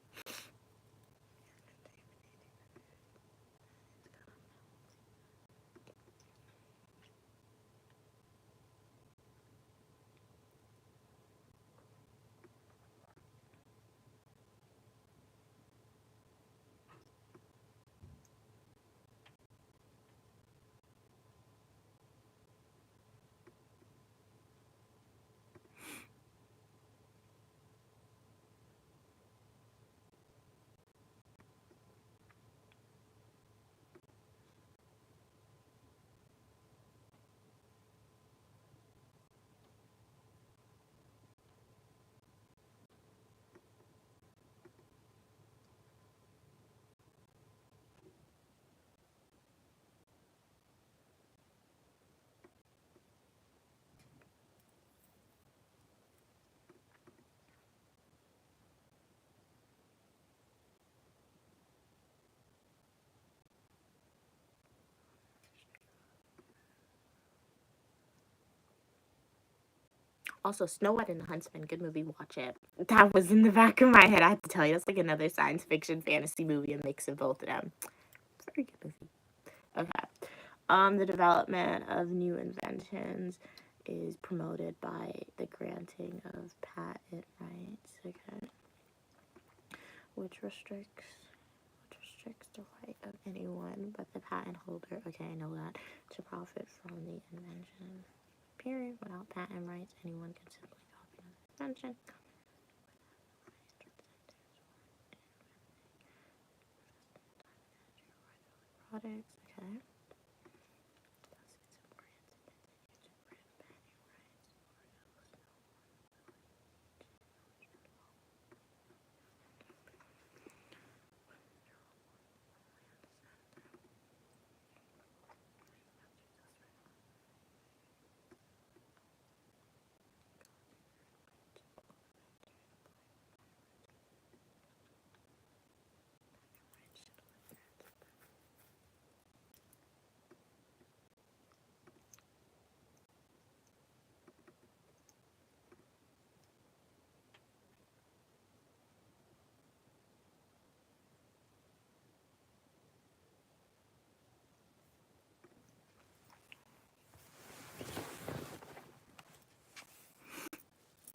Also, Snow White and the Huntsman, good movie, watch it. That was in the back of my head, I have to tell you. That's like another science fiction fantasy movie, a mix of both of them. Very good movie. Okay. The development of new inventions is promoted by the granting of patent rights, okay, which restricts the right of anyone but the patent holder, okay, I know that, to profit from the invention. Period. Without patent rights, anyone can simply copy another invention. Products, okay.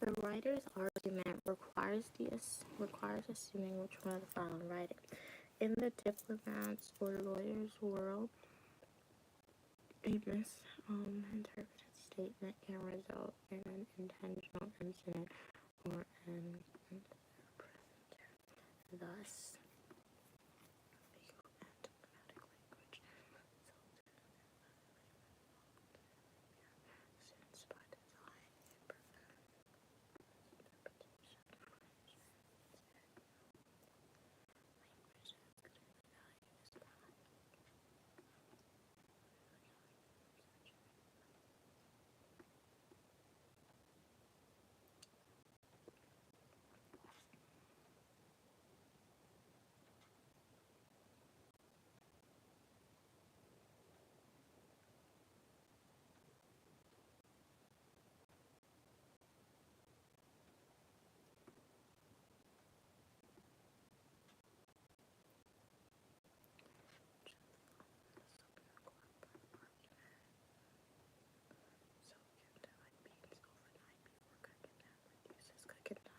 The writer's argument requires assuming which one of the following writing. In the diplomat's or lawyer's world, a misinterpreted statement can result in an intentional incident or an thus legal and diplomatic language since by design it prevents interpretation language cooking time.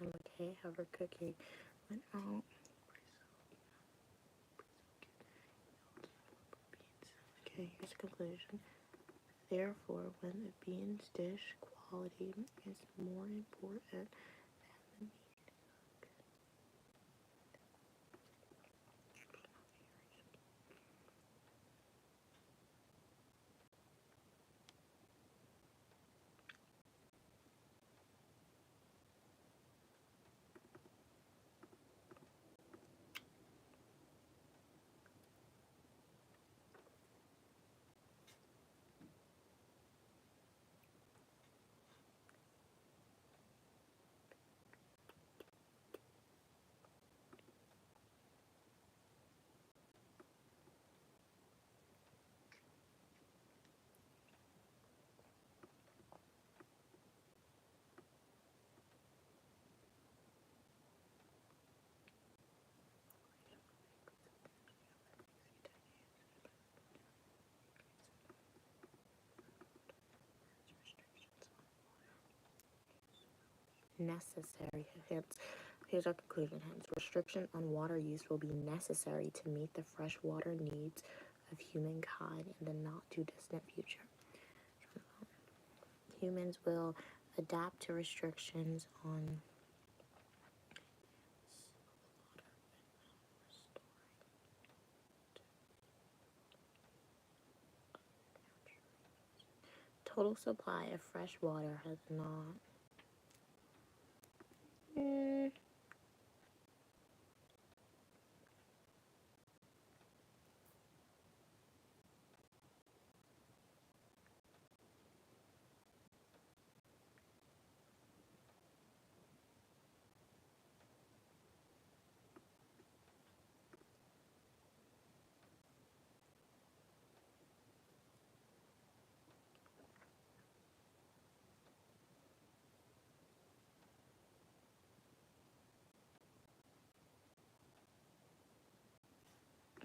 Okay, however, cooking without okay, here's the conclusion. Therefore, when the beans dish quality is more important than the meat. necessary. Hence, here's our conclusion. Hence, restriction on water use will be necessary to meet the freshwater needs of humankind in the not too distant future. Humans will adapt to restrictions on total supply of fresh water has not.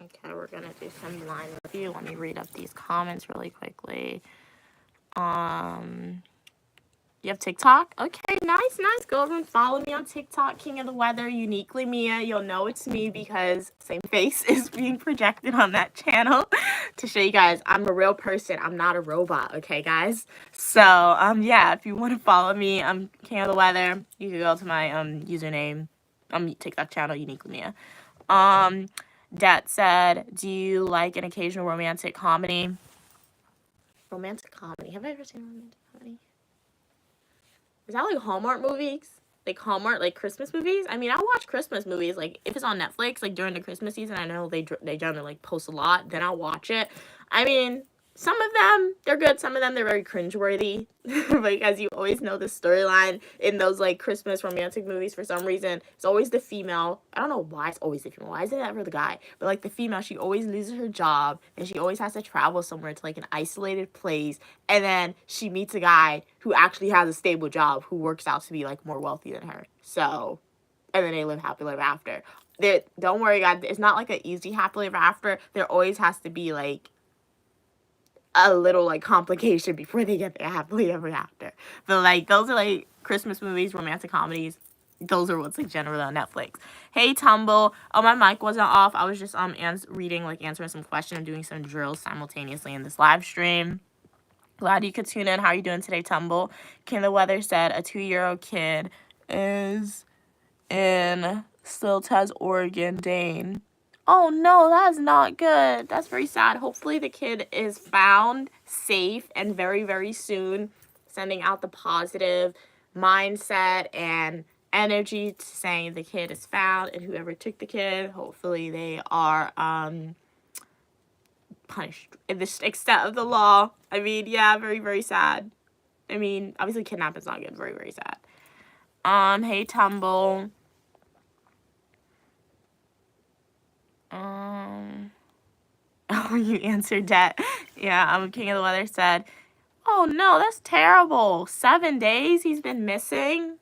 Okay, we're gonna do some blind review. Let me read up these comments really quickly. You have TikTok? Okay, nice. Go over and follow me on TikTok, King of the Weather, Uniquely Mia. You'll know it's me because same face is being projected on that channel to show you guys I'm a real person. I'm not a robot, okay, guys? So, yeah, if you want to follow me, I'm King of the Weather. You can go to my username, TikTok channel, Uniquely Mia. Dat said, do you like an occasional romantic comedy? Romantic comedy. Have I ever seen a romantic comedy? Is that like Hallmark movies? Like Hallmark, like Christmas movies? I mean, I watch Christmas movies. Like, if it's on Netflix, like during the Christmas season, I know they generally like post a lot. Then I'll watch it. I mean, some of them, they're good. Some of them, they're very cringeworthy. Like, as you always know, the storyline in those, like, Christmas romantic movies, for some reason, it's always the female. I don't know why it's always the female. Why isn't it ever the guy? But, like, the female, she always loses her job, and she always has to travel somewhere to, like, an isolated place, and then she meets a guy who actually has a stable job, who works out to be, like, more wealthy than her. So, and then they live happily ever after. Don't worry, guys. It's not, like, an easy happily ever after. There always has to be, like, a little, like, complication before they get there happily ever after. But, like, those are, like, Christmas movies, romantic comedies. Those are what's, like, generally on Netflix. Hey, Tumble. Oh, my mic wasn't off. I was just answering some questions and doing some drills simultaneously in this live stream. Glad you could tune in. How are you doing today, Tumble? King the Weather said a 2-year-old kid is in Stiltez, Oregon, Dane. Oh no, that's not good. That's very sad. Hopefully the kid is found safe and very, very soon. Sending out the positive mindset and energy to saying the kid is found, and whoever took the kid, hopefully they are punished in the extent of the law. I mean, yeah, very, very sad. I mean, obviously kidnapping's not good. Very, very sad. Hey, Tumble. Oh, you answered that. Yeah, King of the Weather said, oh no, that's terrible. 7 days he's been missing.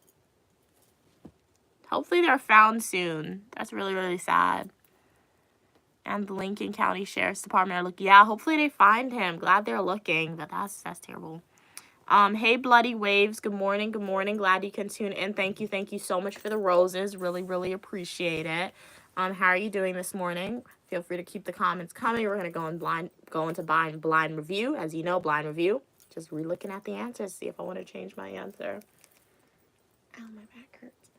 Hopefully they're found soon. That's really, really sad. And the Lincoln County Sheriff's Department are looking. Yeah, hopefully they find him. Glad they're looking, but that's terrible. Hey, Bloody Waves. Good morning. Good morning. Glad you can tune in. Thank you so much for the roses. Really, really appreciate it. How are you doing this morning? Feel free to keep the comments coming. We're gonna go into blind review. As you know, blind review. Just re-looking at the answers, see if I want to change my answer. Ow, my back hurts.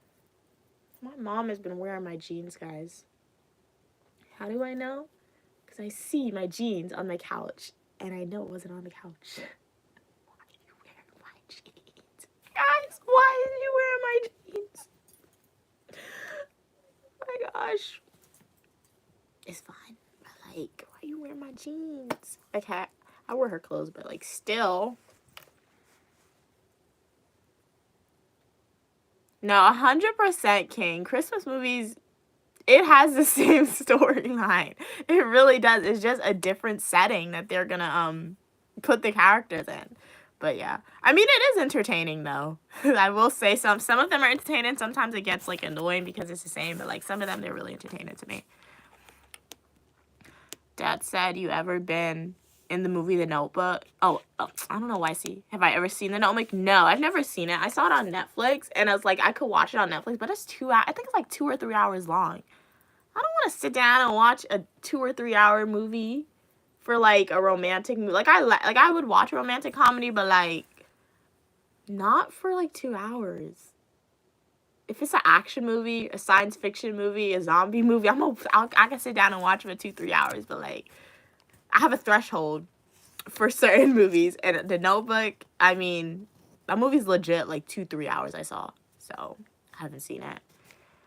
My mom has been wearing my jeans, guys. How do I know? Because I see my jeans on my couch, and I know it wasn't on the couch. Why are you wearing my jeans? Guys, why are you wearing my jeans? Oh my gosh. It's fine. But, like, why are you wearing my jeans? Okay, I wear her clothes, but, like, still. No, 100% King. Christmas movies, it has the same storyline. It really does. It's just a different setting that they're gonna put the characters in. But yeah, I mean, it is entertaining though. I will say some of them are entertaining. Sometimes it gets like annoying because it's the same, but like some of them, they're really entertaining to me. Dad said, you ever been in the movie The Notebook. Oh, I don't know why. Have I ever seen The Notebook? No, I've never seen it. I saw it on Netflix, and I was like, I could watch it on Netflix, but it's 2 hours. I think it's like 2 or 3 hours long. I don't want to sit down and watch a 2 or 3 hour movie for like a romantic movie. Like I would watch a romantic comedy, but like not for like 2 hours. If it's an action movie, a science fiction movie, a zombie movie, I can sit down and watch it for 2-3 hours. But like, I have a threshold for certain movies, and The Notebook, I mean, that movie's legit like 2-3 hours. I saw, so I haven't seen it.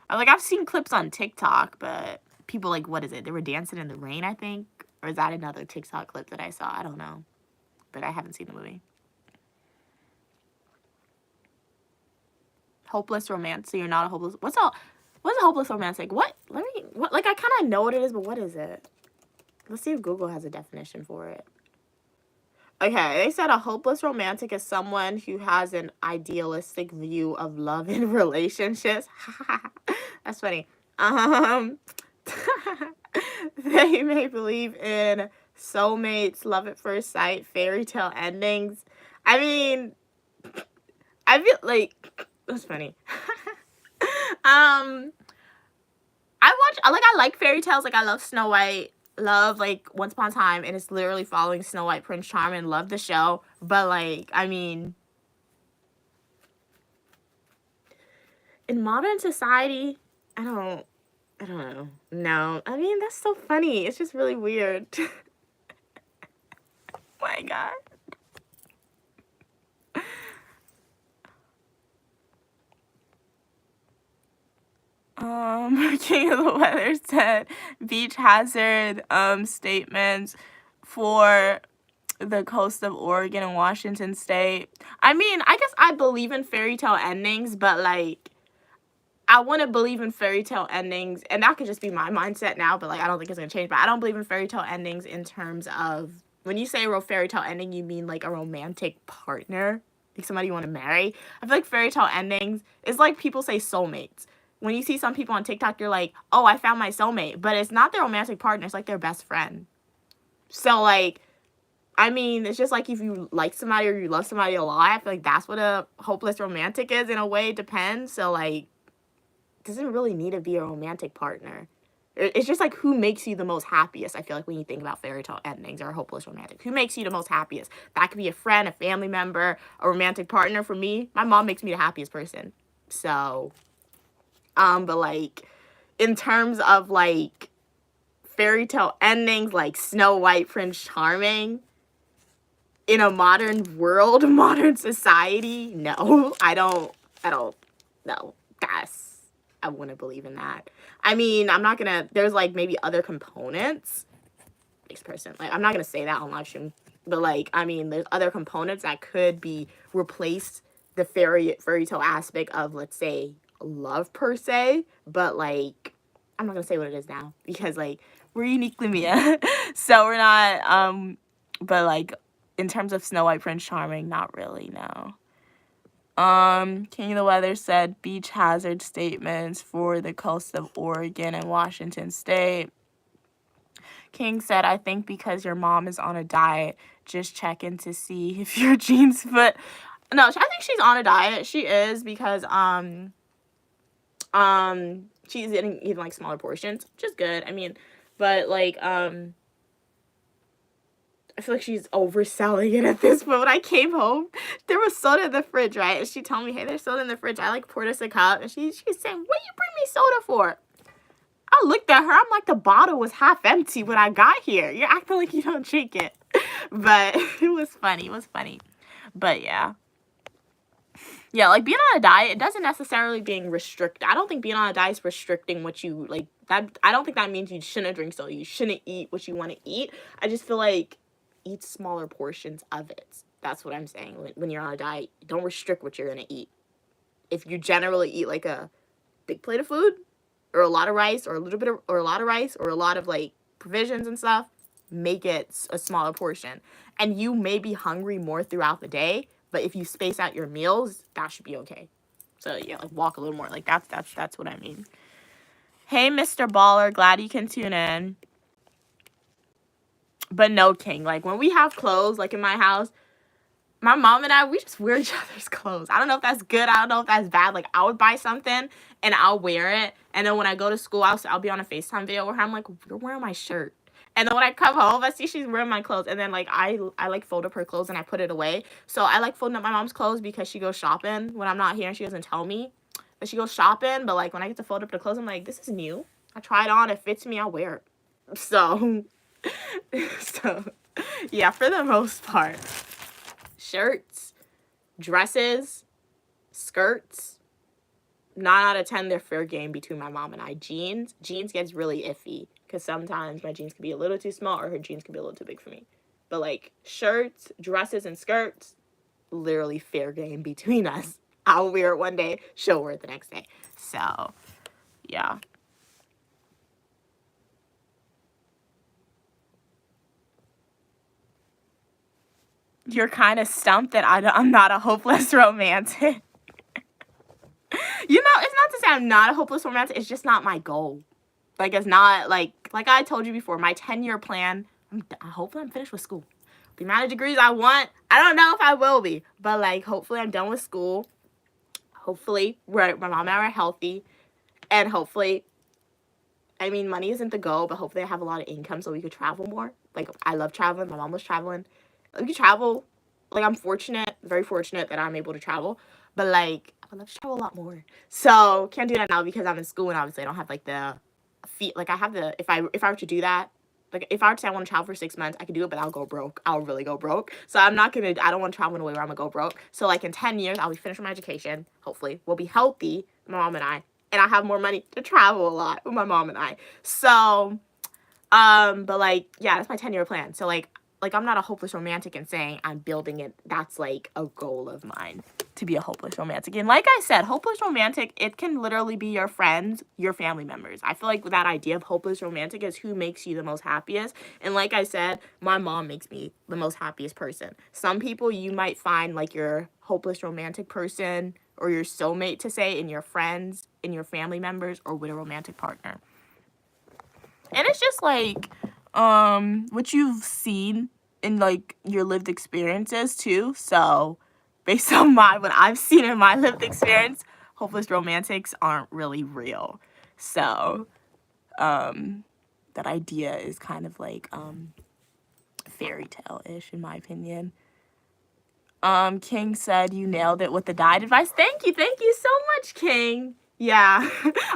I've seen clips on TikTok, but people like, what is it? They were dancing in the rain, I think, or is that another TikTok clip that I saw? I don't know, but I haven't seen the movie. Hopeless romance. So you're not a hopeless. What's a hopeless romantic? What? Like I kind of know what it is, but what is it? Let's see if Google has a definition for it. Okay, they said a hopeless romantic is someone who has an idealistic view of love and relationships. That's funny. They may believe in soulmates, love at first sight, fairy tale endings. I mean, I feel like that's funny. I like fairy tales. Like, I love Snow White. Love, like, Once Upon a Time, and it's literally following Snow White, Prince Charming. Love the show. But, like, I mean, in modern society, I don't know. No. I mean, that's so funny. It's just really weird. Oh my God. King of the Weather said beach hazard statements for the coast of Oregon and Washington State. I mean, I guess I believe in fairy tale endings, but like, I want to believe in fairy tale endings, and that could just be my mindset now, but like, I don't think it's gonna change. But I don't believe in fairy tale endings in terms of, when you say a fairy tale ending, you mean like a romantic partner, like somebody you want to marry. I feel like fairy tale endings is like people say soulmates. When you see some people on TikTok, you're like, oh, I found my soulmate. But it's not their romantic partner. It's like their best friend. So, like, I mean, it's just like if you like somebody or you love somebody a lot, I feel like that's what a hopeless romantic is in a way. It depends. So, like, it doesn't really need to be a romantic partner. It's just like who makes you the most happiest, I feel like, when you think about fairy tale endings or a hopeless romantic. Who makes you the most happiest? That could be a friend, a family member, a romantic partner. For me, my mom makes me the happiest person. So... but like, in terms of like fairy tale endings, like Snow White, Prince Charming, in a modern world, modern society, no, I don't know. I wouldn't believe in that. I mean, I'm not gonna, there's like maybe other components. This person, like, I'm not gonna say that on live stream, but like, I mean, there's other components that could be replace the fairy tale aspect of, let's say, love per se, but like, I'm not gonna say what it is now because like, we're uniquely Mia. So we're not but like, in terms of Snow White, Prince Charming, not really, no. King of the Weather said beach hazard statements for the coast of Oregon and Washington State. King said, I think because your mom is on a diet, just checking to see if your jeans fit. No, I think she's on a diet. She is, because she's eating like smaller portions, which is good. I mean, but like, I feel like she's overselling it at this point. When I came home, there was soda in the fridge, right? And she told me, hey, there's soda in the fridge. I like poured us a cup, and she's saying, what you bring me soda for? I looked at her, I'm like, the bottle was half empty when I got here. You're acting like you don't drink it. But it was funny. But yeah. Yeah, like, being on a diet, it doesn't necessarily being restricted. I don't think being on a diet is restricting what you, like, that. I don't think that means you shouldn't drink soda. You shouldn't eat what you want to eat. I just feel like eat smaller portions of it. That's what I'm saying. When you're on a diet, don't restrict what you're going to eat. If you generally eat, like, a big plate of food, or a lot of rice, or a little bit of, or a lot of rice, or a lot of, like, provisions and stuff, make it a smaller portion. And you may be hungry more throughout the day, but if you space out your meals, that should be okay. So yeah, like, walk a little more. Like, that's what I mean. Hey, Mr. Baller, glad you can tune in. But no, King, like when we have clothes, like in my house, my mom and I, we just wear each other's clothes. I don't know if that's good. I don't know if that's bad. Like I would buy something and I'll wear it. And then when I go to school, I'll be on a FaceTime video with her. I'm like, you're wearing my shirt. And then when I come home, I see she's wearing my clothes. And then like I like fold up her clothes and I put it away. So I like folding up my mom's clothes because she goes shopping when I'm not here and she doesn't tell me. But she goes shopping. But like when I get to fold up the clothes, I'm like, this is new. I try it on. It fits me. I'll wear it. So, so yeah, for the most part. Shirts, dresses, skirts, 9 out of 10, they're fair game between my mom and I. Jeans gets really iffy because sometimes my jeans can be a little too small or her jeans can be a little too big for me. But like shirts, dresses, and skirts, literally fair game between us. I'll wear it one day, she'll wear it the next day. So, yeah. You're kind of stumped that I'm not a hopeless romantic. You know, it's not to say I'm not a hopeless romantic. It's just not my goal. Like, it's not, like I told you before, my 10-year plan, hopefully I'm finished with school. The amount of degrees I want, I don't know if I will be. But, like, hopefully I'm done with school. Hopefully my mom and I are healthy. And hopefully, I mean, money isn't the goal, but hopefully I have a lot of income so we could travel more. Like, I love traveling. My mom was traveling. We could travel. Like, I'm fortunate, very fortunate that I'm able to travel. But, like, I would love to travel a lot more. So, can't do that now because I'm in school and obviously I don't have, like, the feet. Like, I have the, if I were to do that, like, if I were to say I want to travel for 6 months, I could do it, but I'll go broke. I'll really go broke. So, I don't want to travel in a way where I'm going to go broke. So, like, in 10 years, I'll be finished with my education, hopefully. We'll be healthy, my mom and I. And I have more money to travel a lot with my mom and I. So, but, like, yeah, that's my 10-year plan. So, like, I'm not a hopeless romantic in saying I'm building it. That's, like, a goal of mine, to be a hopeless romantic. And like I said, hopeless romantic, it can literally be your friends, your family members. I feel like that idea of hopeless romantic is who makes you the most happiest. And like I said, my mom makes me the most happiest person. Some people you might find, like, your hopeless romantic person or your soulmate, to say, in your friends, in your family members, or with a romantic partner. And it's just, like, what you've seen in, like, your lived experiences, too. So, based on what I've seen in my lived experience, hopeless romantics aren't really real. So, that idea is kind of, like, fairy tale-ish, in my opinion. King said you nailed it with the diet advice. Thank you so much, King. Yeah,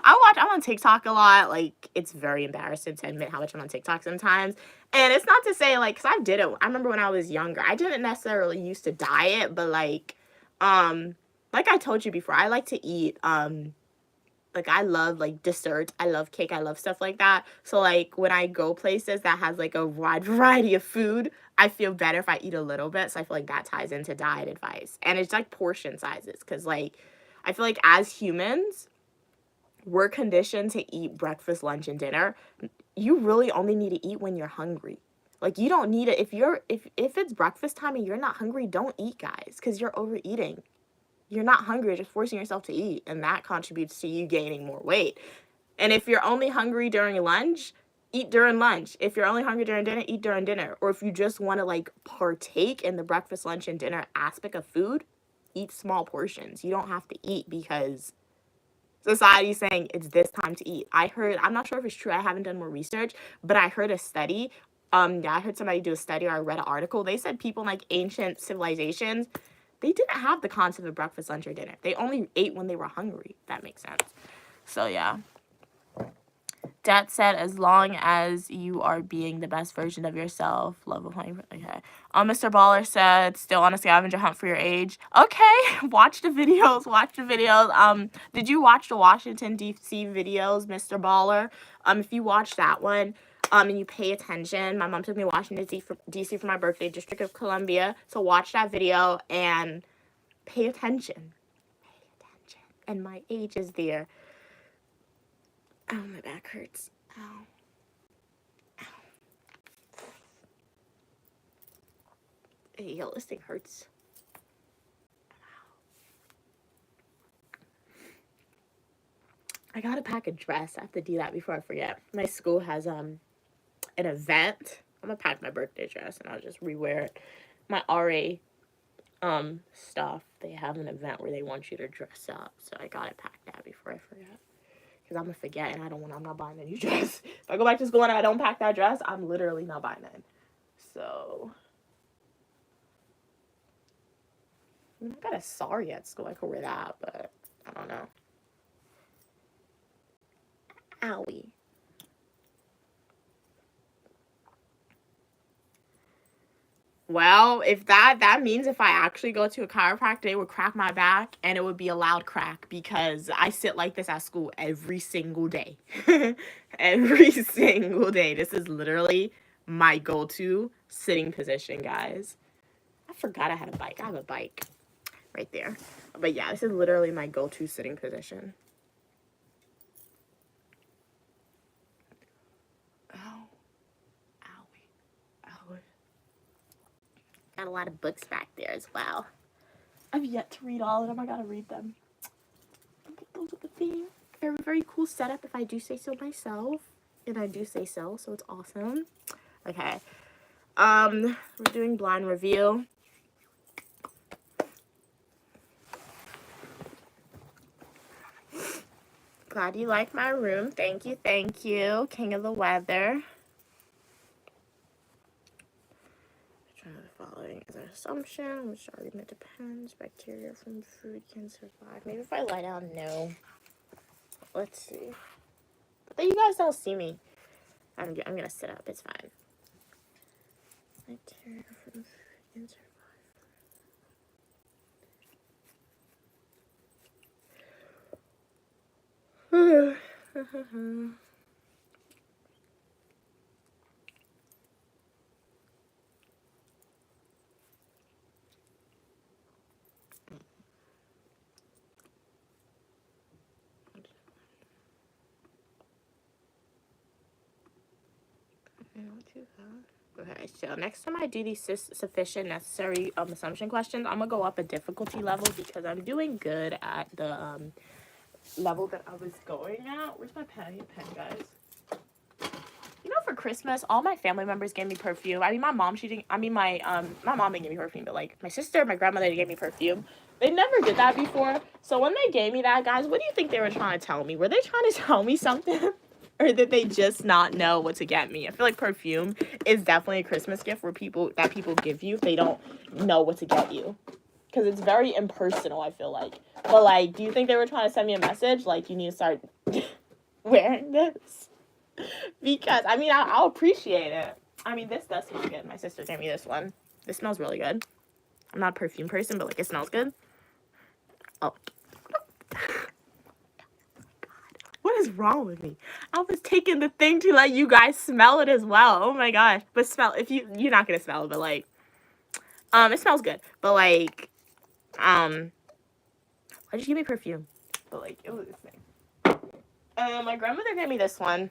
I'm on TikTok a lot. Like, it's very embarrassing to admit how much I'm on TikTok sometimes. And it's not to say, like, because I did it. I remember when I was younger, I didn't necessarily used to diet, but, like I told you before, I like to eat, like, I love, like, dessert. I love cake. I love stuff like that. So, like, when I go places that has, like, a wide variety of food, I feel better if I eat a little bit. So I feel like that ties into diet advice. And it's, like, portion sizes. Because, like, I feel like as humans, we're conditioned to eat breakfast, lunch, and dinner. You really only need to eat when you're hungry. Like, you don't need it. If it's breakfast time and you're not hungry, don't eat, guys. Because you're overeating. You're not hungry, you're just forcing yourself to eat, and that contributes to you gaining more weight. And if you're only hungry during lunch, eat during lunch. If you're only hungry during dinner, eat during dinner. Or if you just want to, like, partake in the breakfast, lunch, and dinner aspect of food, eat small portions. You don't have to eat because society's saying it's this time to eat. I'm not sure if it's true, I haven't done more research, but I heard a study. Yeah, I heard somebody do a study, or I read an article. They said people in, like, ancient civilizations, they didn't have the concept of breakfast, lunch, or dinner. They only ate when they were hungry, if that makes sense. So, yeah. Dad said, as long as you are being the best version of yourself, love of honey. Okay. Mr. Baller said, still on a scavenger hunt for your age. Okay. Watch the videos. Did you watch the Washington, D.C. videos, Mr. Baller? If you watch that one, and you pay attention, my mom took me to Washington, D.C. for my birthday, District of Columbia. So watch that video and pay attention. And my age is there. Oh, my back hurts. Ow. Hey, yo, this thing hurts. I gotta pack a dress. I have to do that before I forget. My school has an event I'm gonna pack my birthday dress and I'll just rewear it. My RA stuff, they have an event where they want you to dress up, so I gotta pack that before I forget. Because I'm gonna forget and I'm not buying a new dress. If I go back to school and I don't pack that dress, I'm literally not buying it. So I mean, I got a sari at school. I could wear that, but I don't know. Owie. Well, if that means if I actually go to a chiropractor, they would crack my back and it would be a loud crack because I sit like this at school every single day. Every single day. This is literally my go-to sitting position, guys. I forgot I had a bike. I have a bike right there. But yeah, this is literally my go-to sitting position. Got a lot of books back there as well. I've yet to read all of them. I gotta read them. Okay, those are the things. Very, very cool setup if I do say so myself. And I do say so it's awesome. Okay. We're doing blind review. Glad you like my room. Thank you, thank you. King of the weather. Following is an assumption, which argument depends. Bacteria from food can survive. Maybe if I lie down, no. Let's see. But you guys don't see me. I'm gonna sit up. It's fine. Bacteria from food can survive. Okay, so next time I do these sufficient, necessary assumption questions, I'm gonna go up a difficulty level because I'm doing good at the level that I was going at. Where's my pen? I need a pen, guys. You know, for Christmas, all my family members gave me perfume. I mean, my mom, my mom didn't give me perfume, but like my sister, my grandmother gave me perfume. They never did that before. So when they gave me that, guys, what do you think they were trying to tell me? Were they trying to tell me something? Or did they just not know what to get me? I feel like perfume is definitely a Christmas gift where people give you if they don't know what to get you. Because it's very impersonal, I feel like. But, like, do you think they were trying to send me a message? Like, you need to start wearing this? Because, I mean, I'll appreciate it. I mean, this does smell good. My sister gave me this one. This smells really good. I'm not a perfume person, but, like, it smells good. Oh. What is wrong with me? I was taking the thing to let you guys smell it as well. Oh my gosh. But smell, if you're not gonna smell it, but like, it smells good. But like, why'd you give me perfume? But like, it was this thing. My grandmother gave me this one.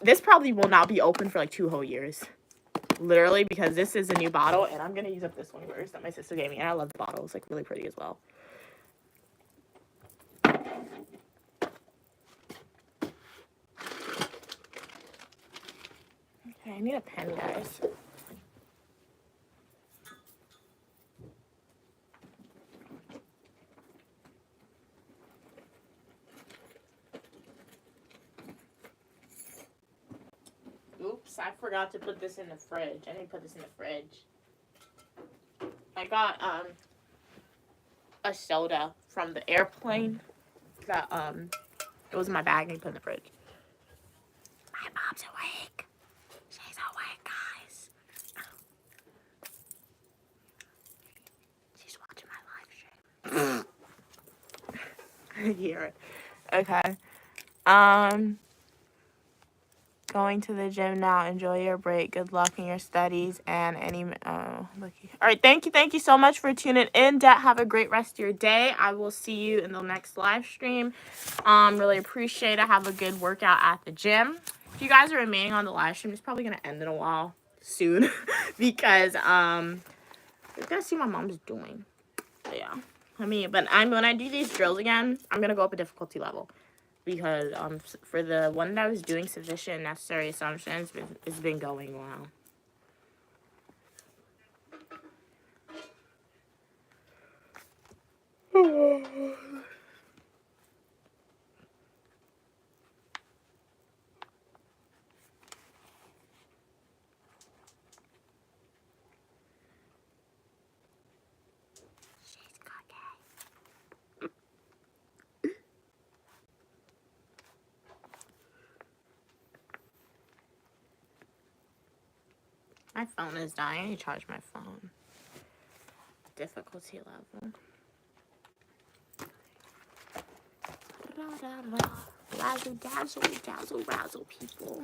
This probably will not be open for like 2 whole years. Literally, because this is a new bottle, and I'm gonna use up this one first that my sister gave me. And I love the bottle. It's like really pretty as well. Okay, I need a pen, guys. Oops, I forgot to put this in the fridge. I need to put this in the fridge. I got a soda from the airplane that it was in my bag and put in the fridge. My mom's awake. She's awake, guys. She's watching my live stream. I hear it. Okay. Going to the gym now. Enjoy your break. Good luck in your studies and any all right, thank you so much for tuning in. Have a great rest of your day. I will see you in the next live stream. Really appreciate it. Have a good workout at the gym. If you guys are remaining on the live stream, it's probably gonna end in a while soon because you're gonna see what my mom's doing. But yeah. When I do these drills again, I'm gonna go up a difficulty level. Because for the one that I was doing sufficient necessary assumptions, it's been going well. She's cooking. My phone is dying. I need to charge my phone. Difficulty level. Razzle dazzle, dazzle razzle, people.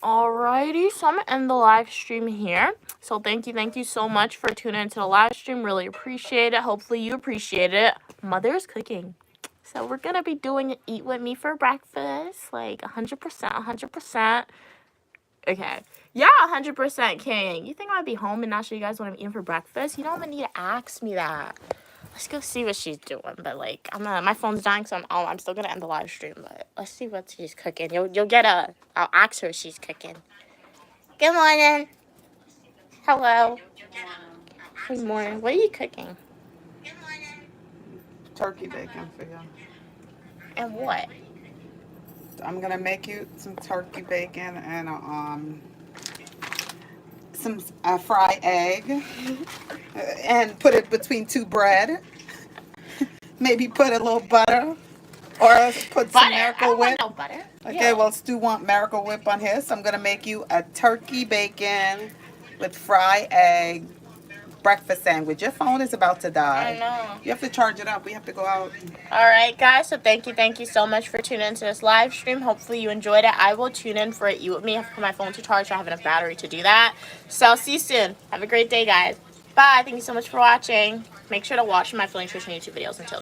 Alrighty, so I'm gonna end the live stream here. So thank you so much for tuning into the live stream. Really appreciate it. Hopefully you appreciate it. Mother's cooking. So we're gonna be doing Eat With Me for breakfast. Like 100%, 100%. Okay. Yeah, 100% King. You think I might be home and not show you guys what I'm eating for breakfast? You don't even need to ask me that. Let's go see what she's doing. But like, my phone's dying, so I'm still gonna end the live stream. But let's see what she's cooking. You'll get I'll ask her if she's cooking. Good morning. Hello. Good morning. What are you cooking? Good morning. Turkey bacon for you. And what? I'm gonna make you some turkey bacon and a fried egg, and put it between two bread. Maybe put a little butter, or put some Miracle Whip. No butter. Okay, yeah. Well, Stu want Miracle Whip on his, so I'm gonna make you a turkey bacon with fried egg breakfast sandwich. Your phone is about to die. I know. You have to charge it up. We have to go out. All right, guys. So thank you so much for tuning into this live stream. Hopefully you enjoyed it. I will tune in for Eat With Me. I have to put my phone to charge. So I have enough battery to do that. So I'll see you soon. Have a great day, guys. Bye. Thank you so much for watching. Make sure to watch my full nutrition YouTube videos until